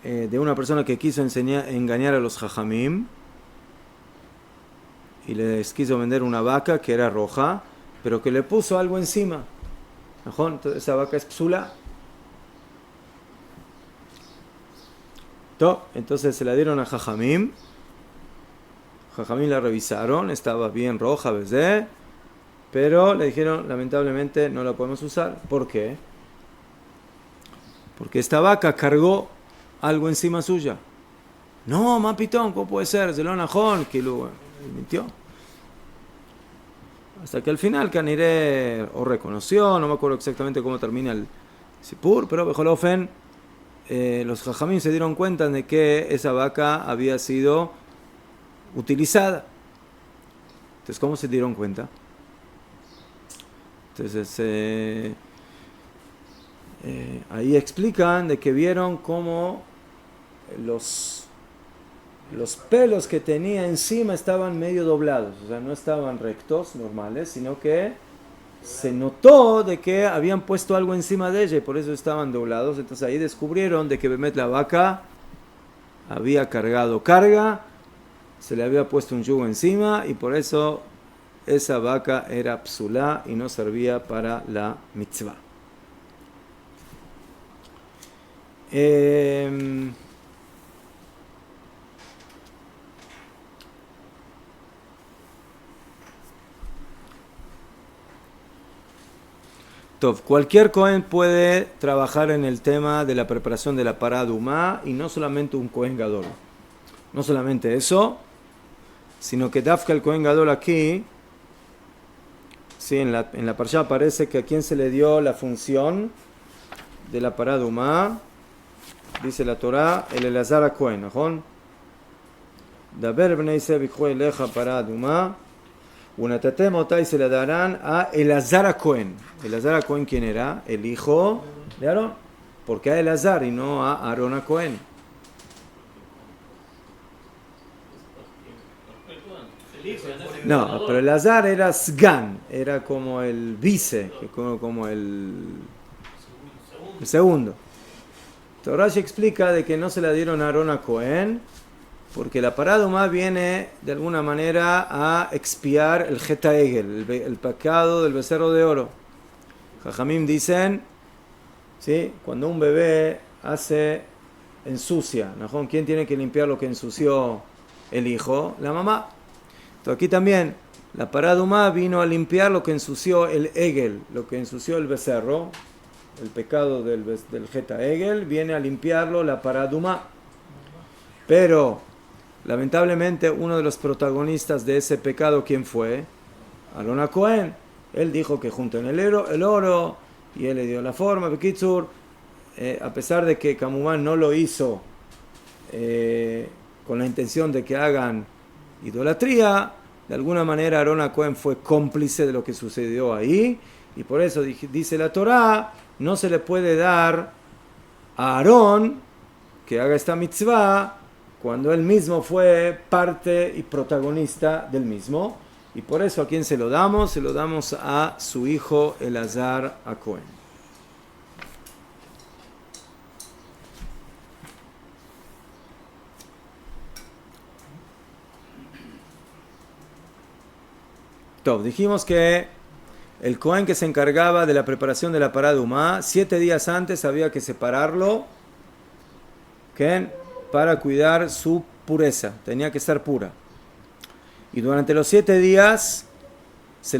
de una persona que quiso engañar a los jajamim y les quiso vender una vaca que era roja, pero que le puso algo encima. Entonces esa vaca es psula. Entonces se la dieron a jajamim. Jajamín la revisaron, estaba bien roja, ¿ves? Pero le dijeron, lamentablemente no la podemos usar. ¿Por qué? Porque esta vaca cargó algo encima suya. No, mapitón, ¿cómo puede ser? Zelonajón, que lo mintió. Hasta que al final Caniré o reconoció, no me acuerdo exactamente cómo termina el Sipur, pero Bejolofen, los jajamín se dieron cuenta de que esa vaca había sido utilizada. Entonces, ¿cómo se dieron cuenta? Entonces, ahí explican de que vieron cómo los pelos que tenía encima estaban medio doblados, o sea, no estaban rectos, normales, sino que se notó de que habían puesto algo encima de ella y por eso estaban doblados. Entonces ahí descubrieron de que Bemet la vaca había cargado carga, se le había puesto un yugo encima y por eso esa vaca era psulá y no servía para la mitzvah. Cualquier Cohen puede trabajar en el tema de la preparación de la pará adumá y no solamente un Cohen Gadol. No solamente eso, sino que Dafka el Cohen Gadol aquí, sí, en la parashá aparece que a quien se le dio la función de la pará adumá, dice la Torá, el Elazar a Cohen, ¿no? Daber bnei se bikhu eleja pará adumá. Una tatemota y se la darán a Elazar a Cohen. Elazar a Cohen, ¿quién era? El hijo de Aarón. ¿Por qué a Elazar y no a Aarón a Cohen? No, pero Elazar era Sgan, era como el vice, como el segundo. Entonces Rashi explica de que no se la dieron a Aarón a Cohen, porque la pará adumá viene de alguna manera a expiar el Geta Egel, el pecado del becerro de oro. Jajamim dicen, ¿sí? Cuando un bebé ensucia, ¿no? ¿Quién tiene que limpiar lo que ensució el hijo? La mamá. Entonces aquí también, la pará adumá vino a limpiar lo que ensució el Egel, lo que ensució el becerro, el pecado del Geta Egel, viene a limpiarlo la pará adumá. Pero lamentablemente uno de los protagonistas de ese pecado, ¿quién fue? Aarón a Cohen. Él dijo que junten el oro y él le dio la forma. Bekitsur, a pesar de que Kamumán no lo hizo con la intención de que hagan idolatría, de alguna manera Aarón a Cohen fue cómplice de lo que sucedió ahí y por eso dice la Torá, no se le puede dar a Aarón que haga esta mitzvah cuando él mismo fue parte y protagonista del mismo. Y por eso, ¿a quién se lo damos? Se lo damos a su hijo Elazar a Cohen. Dijimos que el Cohen que se encargaba de la preparación de la pará adumá, 7 días antes había que separarlo, ¿qué? Para cuidar su pureza, tenía que estar pura. Y durante los 7 días se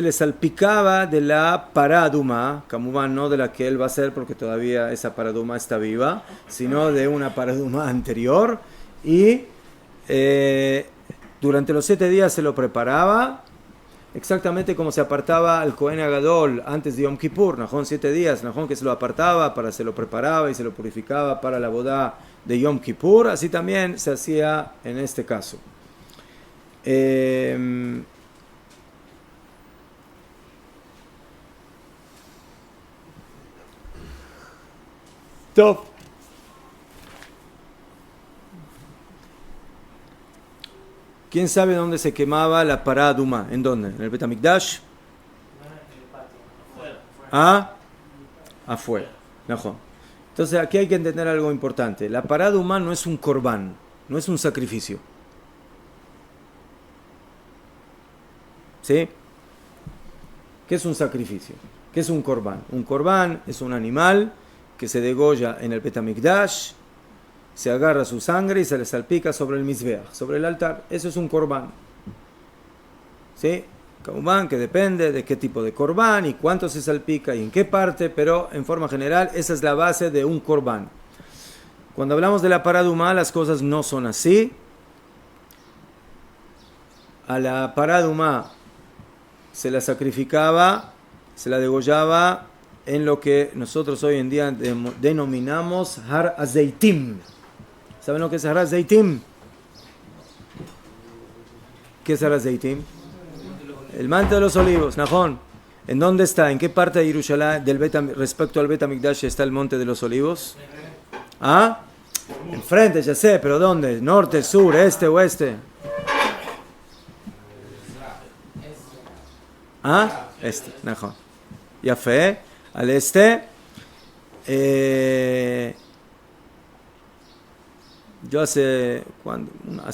le salpicaba de la pará adumá, Kamumán, no de la que él va a hacer porque todavía esa pará adumá está viva, sino de una pará adumá anterior. Y durante los 7 días se lo preparaba, exactamente como se apartaba al Cohen Agadol antes de Yom Kippur, Najón 7 días, Najón que se lo apartaba, se lo preparaba y se lo purificaba para la boda de Yom Kippur, así también se hacía en este caso. Top. ¿Quién sabe dónde se quemaba la pará adumá? ¿En dónde? ¿En el Bet HaMikdash? ¿Ah? Afuera. Najón. Entonces aquí hay que entender algo importante. La pará adumá no es un corbán, no es un sacrificio. ¿Sí? ¿Qué es un sacrificio? ¿Qué es un corbán? Un corbán es un animal que se degolla en el Bet HaMikdash se agarra su sangre y se le salpica sobre el mizbeach, sobre el altar. Eso es un corbán. ¿Sí? Corbán que depende de qué tipo de corbán y cuánto se salpica y en qué parte, pero en forma general esa es la base de un corbán. Cuando hablamos de la pará adumá, las cosas no son así. A la pará adumá se la sacrificaba, se la degollaba en lo que nosotros hoy en día denominamos har azeitim. ¿Saben lo que es har azeitim? ¿Qué es har azeitim? El manto de los olivos, Najón. ¿En dónde está? ¿En qué parte de Jerusalén respecto al Bet HaMikdash está el monte de los olivos? ¿Ah? Enfrente, ya sé, pero ¿dónde? ¿Norte, sur, este, oeste? ¿Ah? Este, Najón. Ya fe, al este. Yo hace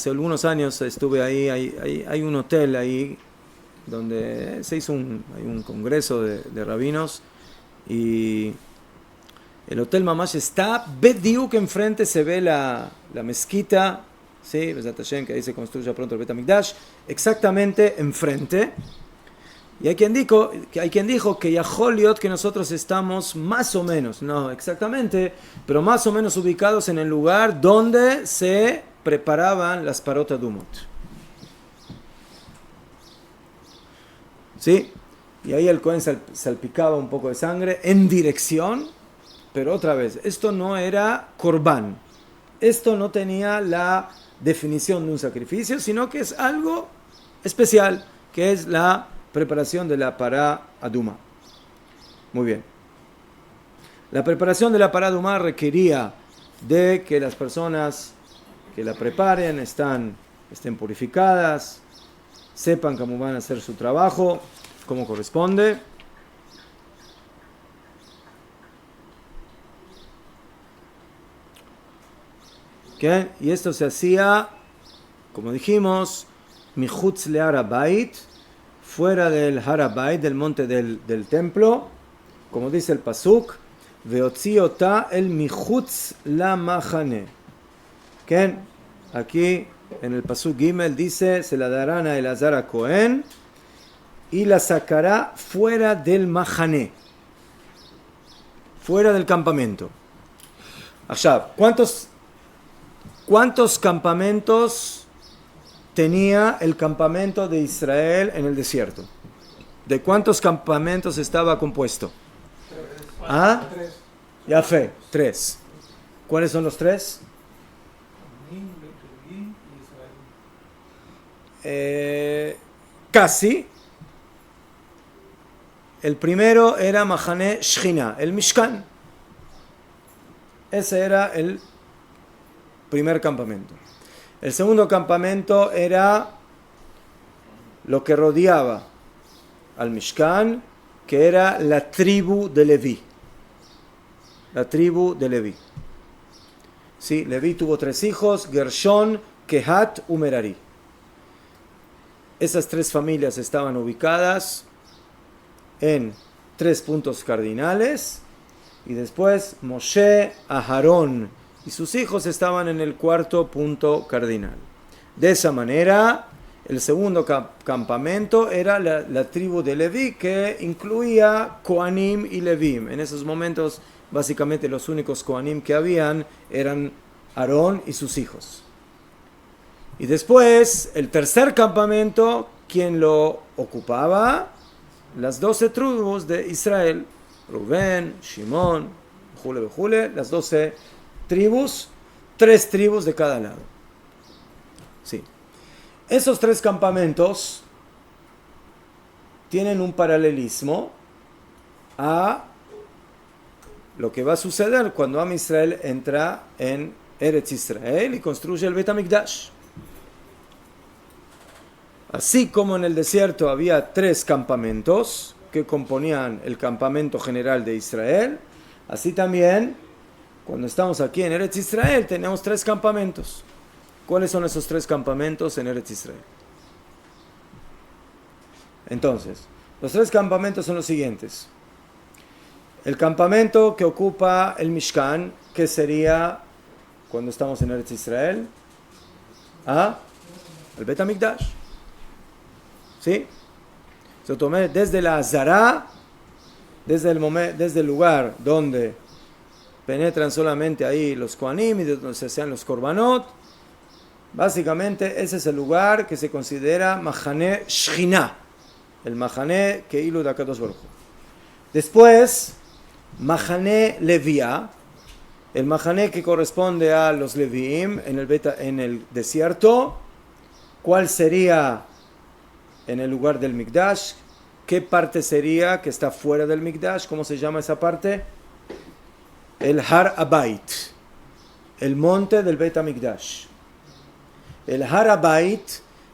algunos años estuve ahí, hay un hotel ahí donde se hizo hay un congreso de rabinos y el hotel Mamash está bediuk, enfrente se ve la mezquita, ¿sí? Besat Hashem, que ahí se construya pronto el Bet HaMikdash, exactamente enfrente. Y hay quien dijo que Yaholiot, que nosotros estamos más o menos, no exactamente, pero más o menos ubicados en el lugar donde se preparaban las parot adumot. ¿Sí? Y ahí el Cohen salpicaba un poco de sangre en dirección, pero otra vez, esto no era corbán. Esto no tenía la definición de un sacrificio, sino que es algo especial, que es la preparación de la pará adumá. Muy bien. La preparación de la pará adumá requería de que las personas que la preparen estén purificadas, sepan cómo van a hacer su trabajo, como corresponde. ¿Okay? Y esto se hacía, como dijimos, michutz le Harabait, fuera del Harabait, del monte del templo, como dice el pasuk, veotzi ota el michutz la machane. ¿Okay? Aquí en el pasuk Gimel dice, se la darán a Elazar a Cohen y la sacará fuera del mahané, fuera del campamento. Allá, ¿cuántos campamentos tenía el campamento de Israel en el desierto? ¿De cuántos campamentos estaba compuesto? ¿Ah? Ya fe, 3. ¿Cuáles son los 3? Casi. El primero era Mahané Shechina, el Mishkan. Ese era el primer campamento. El segundo campamento era lo que rodeaba al Mishkan, que era la tribu de Leví. La tribu de Leví. Sí, Leví tuvo 3 hijos, Gershon, Kehat y Merari. Esas 3 familias estaban ubicadas en 3 puntos cardinales y después Moshe, Aharón y sus hijos estaban en el 4º punto cardinal. De esa manera, el segundo campamento era la tribu de Leví, que incluía Kohanim y Levim. En esos momentos, básicamente los únicos Kohanim que habían eran Aarón y sus hijos. Y después, el tercer campamento, ¿quién lo ocupaba? Las 12 tribus de Israel. Rubén, Shimón, Bejule, las 12 tribus, 3 tribus de cada lado. Sí. Esos 3 campamentos tienen un paralelismo a lo que va a suceder cuando Am Israel entra en Eretz Israel y construye el Bet HaMikdash. Así como en el desierto había 3 campamentos que componían el campamento general de Israel, así también cuando estamos aquí en Eretz Israel tenemos 3 campamentos. ¿Cuáles son esos 3 campamentos en Eretz Israel? Entonces, los 3 campamentos son los siguientes. El campamento que ocupa el Mishkan, que sería cuando estamos en Eretz Israel? Al Bet HaMikdash. ¿Sí? Se tomé desde la Azara, desde el lugar donde penetran solamente ahí los Kohanim y donde se hacen los Korbanot. Básicamente ese es el lugar que se considera Mahané Shechina, el Mahané Keilu de HaKadosh Baruj Hu. Después, Mahané Levia, el Mahané que corresponde a los Leviim en el desierto. ¿Cuál sería en el lugar del Mikdash? ¿Qué parte sería que está fuera del Mikdash? ¿Cómo se llama esa parte? El Har Habayit, el monte del Bet HaMikdash. El Har Habayit,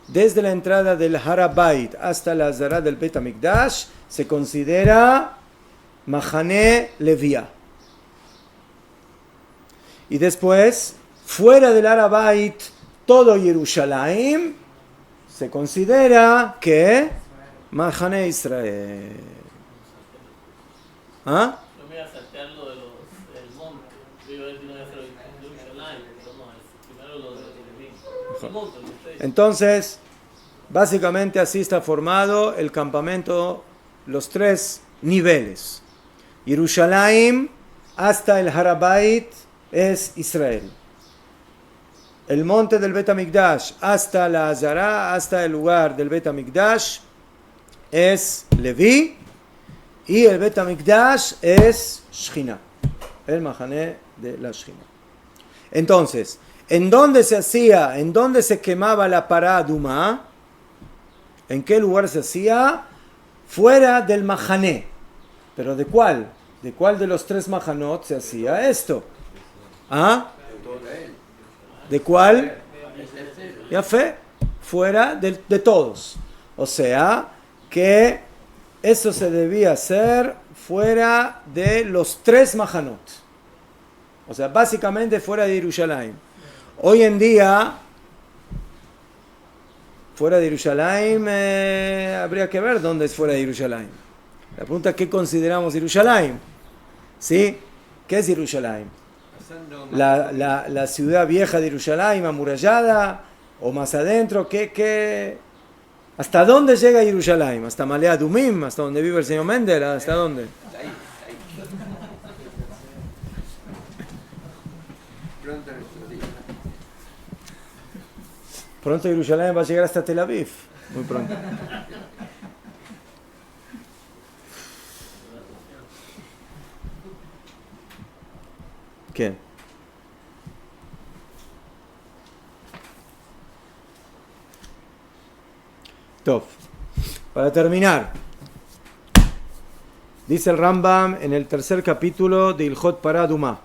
desde la entrada del Har Habayit hasta la Azara del Bet HaMikdash, se considera Mahané Levia. Y después, fuera del Har Habayit, todo Jerusalén se considera que Mahané Israel. ¿Ah? Yo me iba a saltear lo del monte. Yo iba a decir, no voy a hacer Jerusalén, pero no, es primero lo de el monte. Entonces, básicamente así está formado el campamento, los 3 niveles. Jerusalén hasta el Har Habayit es Israel. El monte del Bet HaMikdash hasta la Azara, hasta el lugar del Bet HaMikdash, es Leví. Y el Bet HaMikdash es Shechina, el Mahané de la Shechina. Entonces, ¿en dónde se hacía? ¿En dónde se quemaba la Pará Adumá? ¿En qué lugar se hacía? Fuera del Mahané. ¿Pero de cuál? ¿De cuál de los 3 Mahanot se hacía esto? ¿Ah? ¿De cuál? Ya fe, fuera de todos. O sea, que eso se debía hacer fuera de los 3 Mahanot. O sea, básicamente fuera de Jerusalén. Hoy en día, fuera de Jerusalén, habría que ver dónde es fuera de Jerusalén. La pregunta es, ¿qué consideramos Jerusalén? ¿Sí? ¿Qué es Jerusalén? La ciudad vieja de Jerusalén, amurallada, o más adentro, ¿hasta dónde llega Jerusalén? ¿Hasta Malea Dumim? ¿Hasta donde vive el señor Mendel? ¿Hasta dónde? Pronto Jerusalén va a llegar hasta Tel Aviv. Muy pronto. ¿Qué? Top. Para terminar, dice el Rambam en el 3er capítulo de Ilhot Pará Adumá.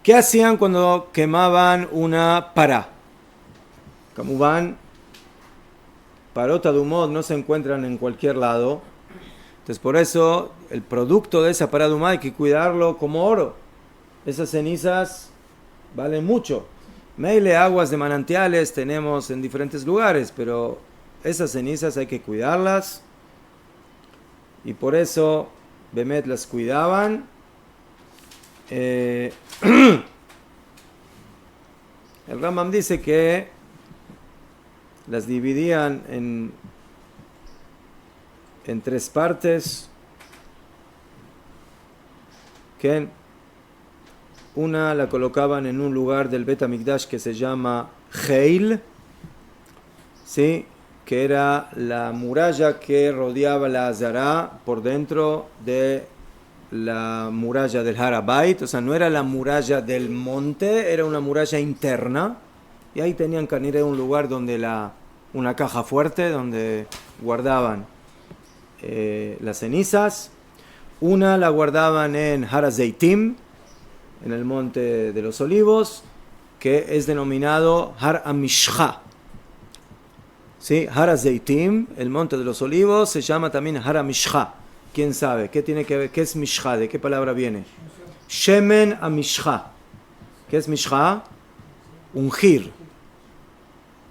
¿Qué hacían cuando quemaban una pará? Kamubán, parot adumot no se encuentran en cualquier lado. Entonces por eso el producto de esa pará adumá hay que cuidarlo como oro. Esas cenizas valen mucho. Meile aguas de manantiales tenemos en diferentes lugares, pero esas cenizas hay que cuidarlas. Y por eso Bemet las cuidaban. El Rambam dice que las dividían en 3 partes. Que una la colocaban en un lugar del Bet HaMikdash que se llama Heil, ¿sí? Que era la muralla que rodeaba la Azara por dentro de la muralla del Har Habayit. O sea, no era la muralla del monte, era una muralla interna. Y ahí tenían que ir a un lugar donde una caja fuerte donde guardaban las cenizas. Una la guardaban en Har HaZeitim, en el monte de los olivos, que es denominado Har HaMishcha. ¿Sí? Har HaZeitim, el monte de los olivos, se llama también Har HaMishcha. ¿Quién sabe? ¿Qué tiene que ver? ¿Qué es Mishcha? ¿De qué palabra viene? Shemen HaMishcha. ¿Qué es Mishcha? Ungir.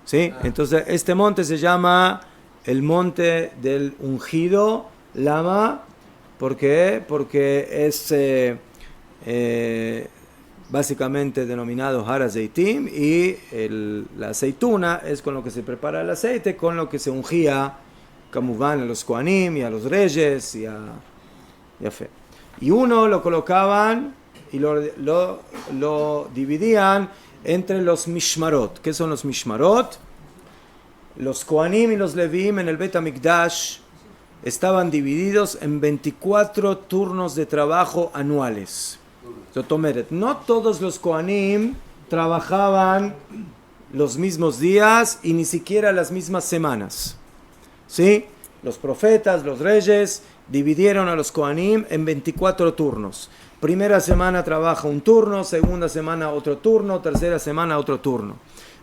¿Sí? Entonces, este monte se llama el monte del ungido. Lama, ¿Por qué? Porque es básicamente denominado har azeitim y la aceituna es con lo que se prepara el aceite, con lo que se ungía Kamuván a los Kohanim y a los reyes y a Fe. Y uno lo colocaban y lo dividían entre los mishmarot. ¿Qué son los mishmarot? Los Kohanim y los Levim en el Bet HaMikdash estaban divididos en 24 turnos de trabajo anuales. No todos los Kohanim trabajaban los mismos días y ni siquiera las mismas semanas. ¿Sí? Los profetas, los reyes, dividieron a los Kohanim en 24 turnos. Primera semana trabaja un turno, segunda semana otro turno, tercera semana otro turno.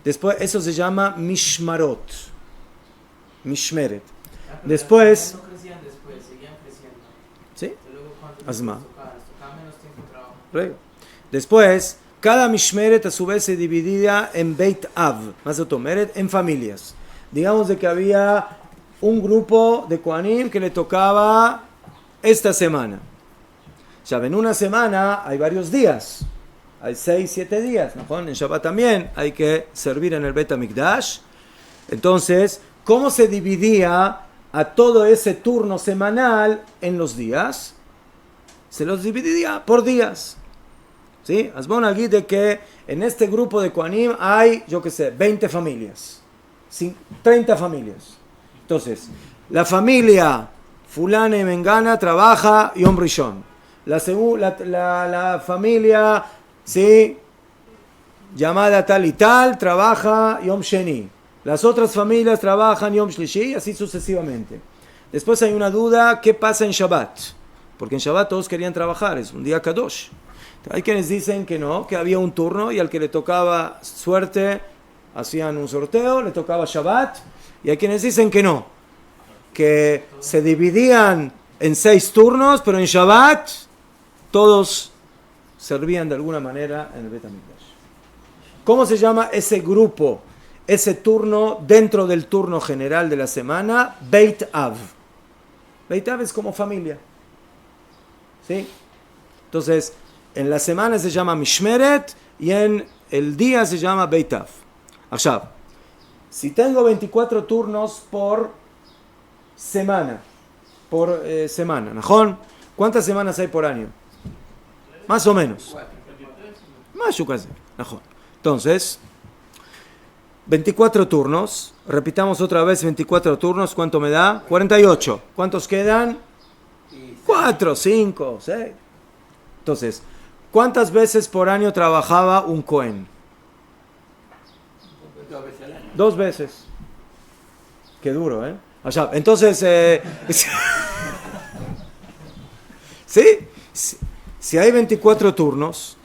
Después, eso se llama Mishmarot. Mishmeret. Después... No crecían después, seguían creciendo. ¿Sí? Y luego cuando Asma. les tocaba menos tiempo de trabajo. Después, cada Mishmeret a su vez se dividía en Beit Av, más Otomeret, en familias. Digamos de que había un grupo de Kohanim que le tocaba esta semana. Ya en una semana hay varios días, hay 6, 7 días, ¿no? En Shabbat también hay que servir en el Bet HaMikdash. Entonces, ¿cómo se dividía a todo ese turno semanal en los días? Se los dividía por días. ¿Sí? Asbon aquí de que en este grupo de Kohanim hay, yo qué sé, 20 familias, 30 familias. Entonces, la familia fulana y mengana trabaja Yom Rishon. La familia, ¿sí?, llamada tal y tal, trabaja Yom Sheni. Las otras familias trabajan Yom Shlishi y así sucesivamente. Después hay una duda, ¿qué pasa en Shabbat? Porque en Shabbat todos querían trabajar, es un día Kadosh. Hay quienes dicen que no, que había un turno y al que le tocaba suerte hacían un sorteo, le tocaba Shabbat. Y hay quienes dicen que no, que se dividían en 6 turnos, pero en Shabbat todos servían de alguna manera en el Bet HaMikdash. ¿Cómo se llama ese grupo, ese turno dentro del turno general de la semana? Beit Av. Beit Av es como familia. ¿Sí? Entonces, en la semana se llama Mishmeret y en el día se llama Beit Av. Ahora, si tengo 24 turnos por semana, ¿no? ¿Cuántas semanas hay por año? Más o menos. Más o menos. Entonces, 24 turnos. Repitamos otra vez 24 turnos. ¿Cuánto me da? 48. ¿Cuántos quedan? 4, 5, 6. Entonces, ¿cuántas veces por año trabajaba un Cohen? 2 veces al año. 2 veces. Qué duro, ¿eh? Allá. Entonces, ¿sí? Si hay 24 turnos,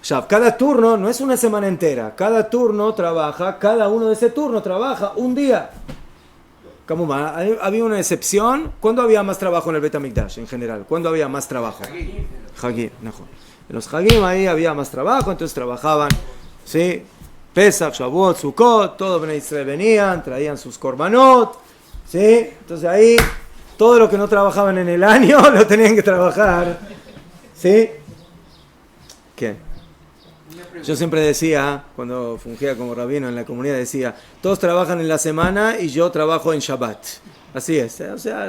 ya, cada turno no es una semana entera. Cada turno trabaja, cada uno de ese turno trabaja un día. ¿Cómo va? Había una excepción. ¿Cuándo había más trabajo en el Bet HaMikdash en general? ¿Cuándo había más trabajo? Hagim. En los Hagim ahí había más trabajo, entonces trabajaban, ¿sí? Pesach, Shavuot, Sukkot, todos Bnei Israel venían, traían sus korbanot, ¿sí? Entonces ahí todo lo que no trabajaban en el año lo tenían que trabajar, ¿sí? ¿Qué? Yo siempre decía, cuando fungía como rabino en la comunidad, decía, todos trabajan en la semana y yo trabajo en Shabbat. Así es, o sea,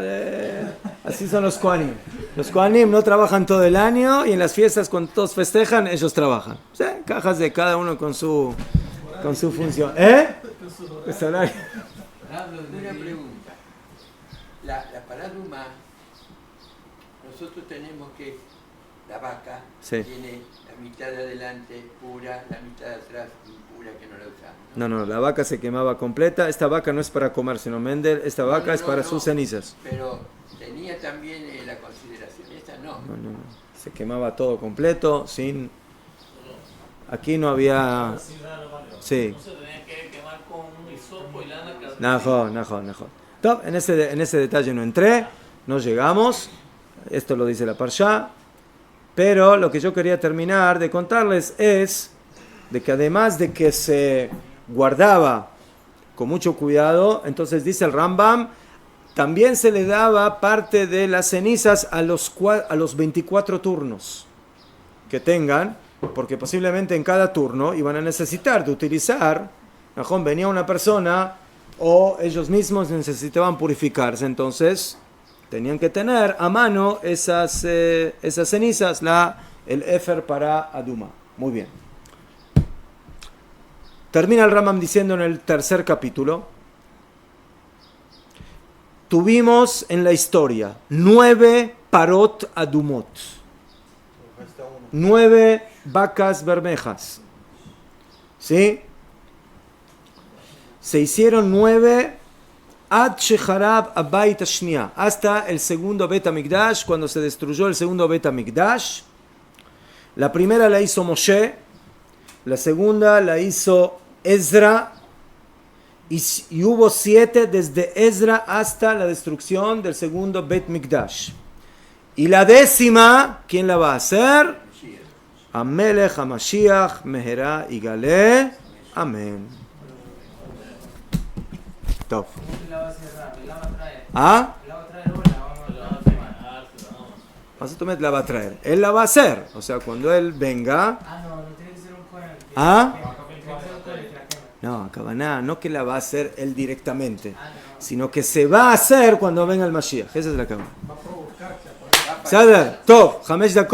así son los Kohanim. Los Kohanim no trabajan todo el año y en las fiestas cuando todos festejan, ellos trabajan. O sea, cajas de cada uno con su función. Una pregunta. La paraduma, nosotros tenemos que la vaca Sí. tiene la mitad de adelante pura, la mitad de atrás impura que no la usamos. No, la vaca se quemaba completa. Esta vaca no es para comer, sino Mendel. Esta vaca es para sus cenizas. Pero tenía también la consideración, esta no. No. Se quemaba todo completo, sin... Aquí no había... Sí. No se tenía que quemar con un hisopo y lana. Najo. Top, en ese detalle no entré, no llegamos. Esto lo dice la Parshá. Pero lo que yo quería terminar de contarles es de que además de que se guardaba con mucho cuidado, entonces dice el Rambam, también se le daba parte de las cenizas a los 24 turnos que tengan, porque posiblemente en cada turno iban a necesitar de utilizar, venía una persona o ellos mismos necesitaban purificarse, entonces tenían que tener a mano esas cenizas, el Efer para Aduma. Muy bien. Termina el Rambam diciendo en el tercer capítulo, tuvimos en la historia 9 parot adumot, 9 vacas bermejas, ¿sí? Se hicieron 9 ad shecharab abayit hashnia, hasta el segundo Bet HaMikdash, cuando se destruyó el segundo Bet HaMikdash. La primera la hizo Moshe, la segunda la hizo Ezra, y hubo 7 desde Ezra hasta la destrucción del segundo Bet Mikdash. Y la 10ª, ¿quién la va a hacer? Amelech HaMashiach Meherá Igale. Amén. Top. ¿La va a cerrar? ¿La va a traer? ¿Ah? ¿La va a traer o la vamos a quemar? Más o menos la va a traer. Él la va a hacer. O sea, cuando él venga. No tiene que ser un Cohen. ¿Ah? Tiene que ser un Cohen que la quema. No, Kavaná, no que la va a hacer él directamente, sino que se va a hacer cuando venga el Mashiach. Esa es la Kavaná. Sadar, Tov, Hamesh Dakot.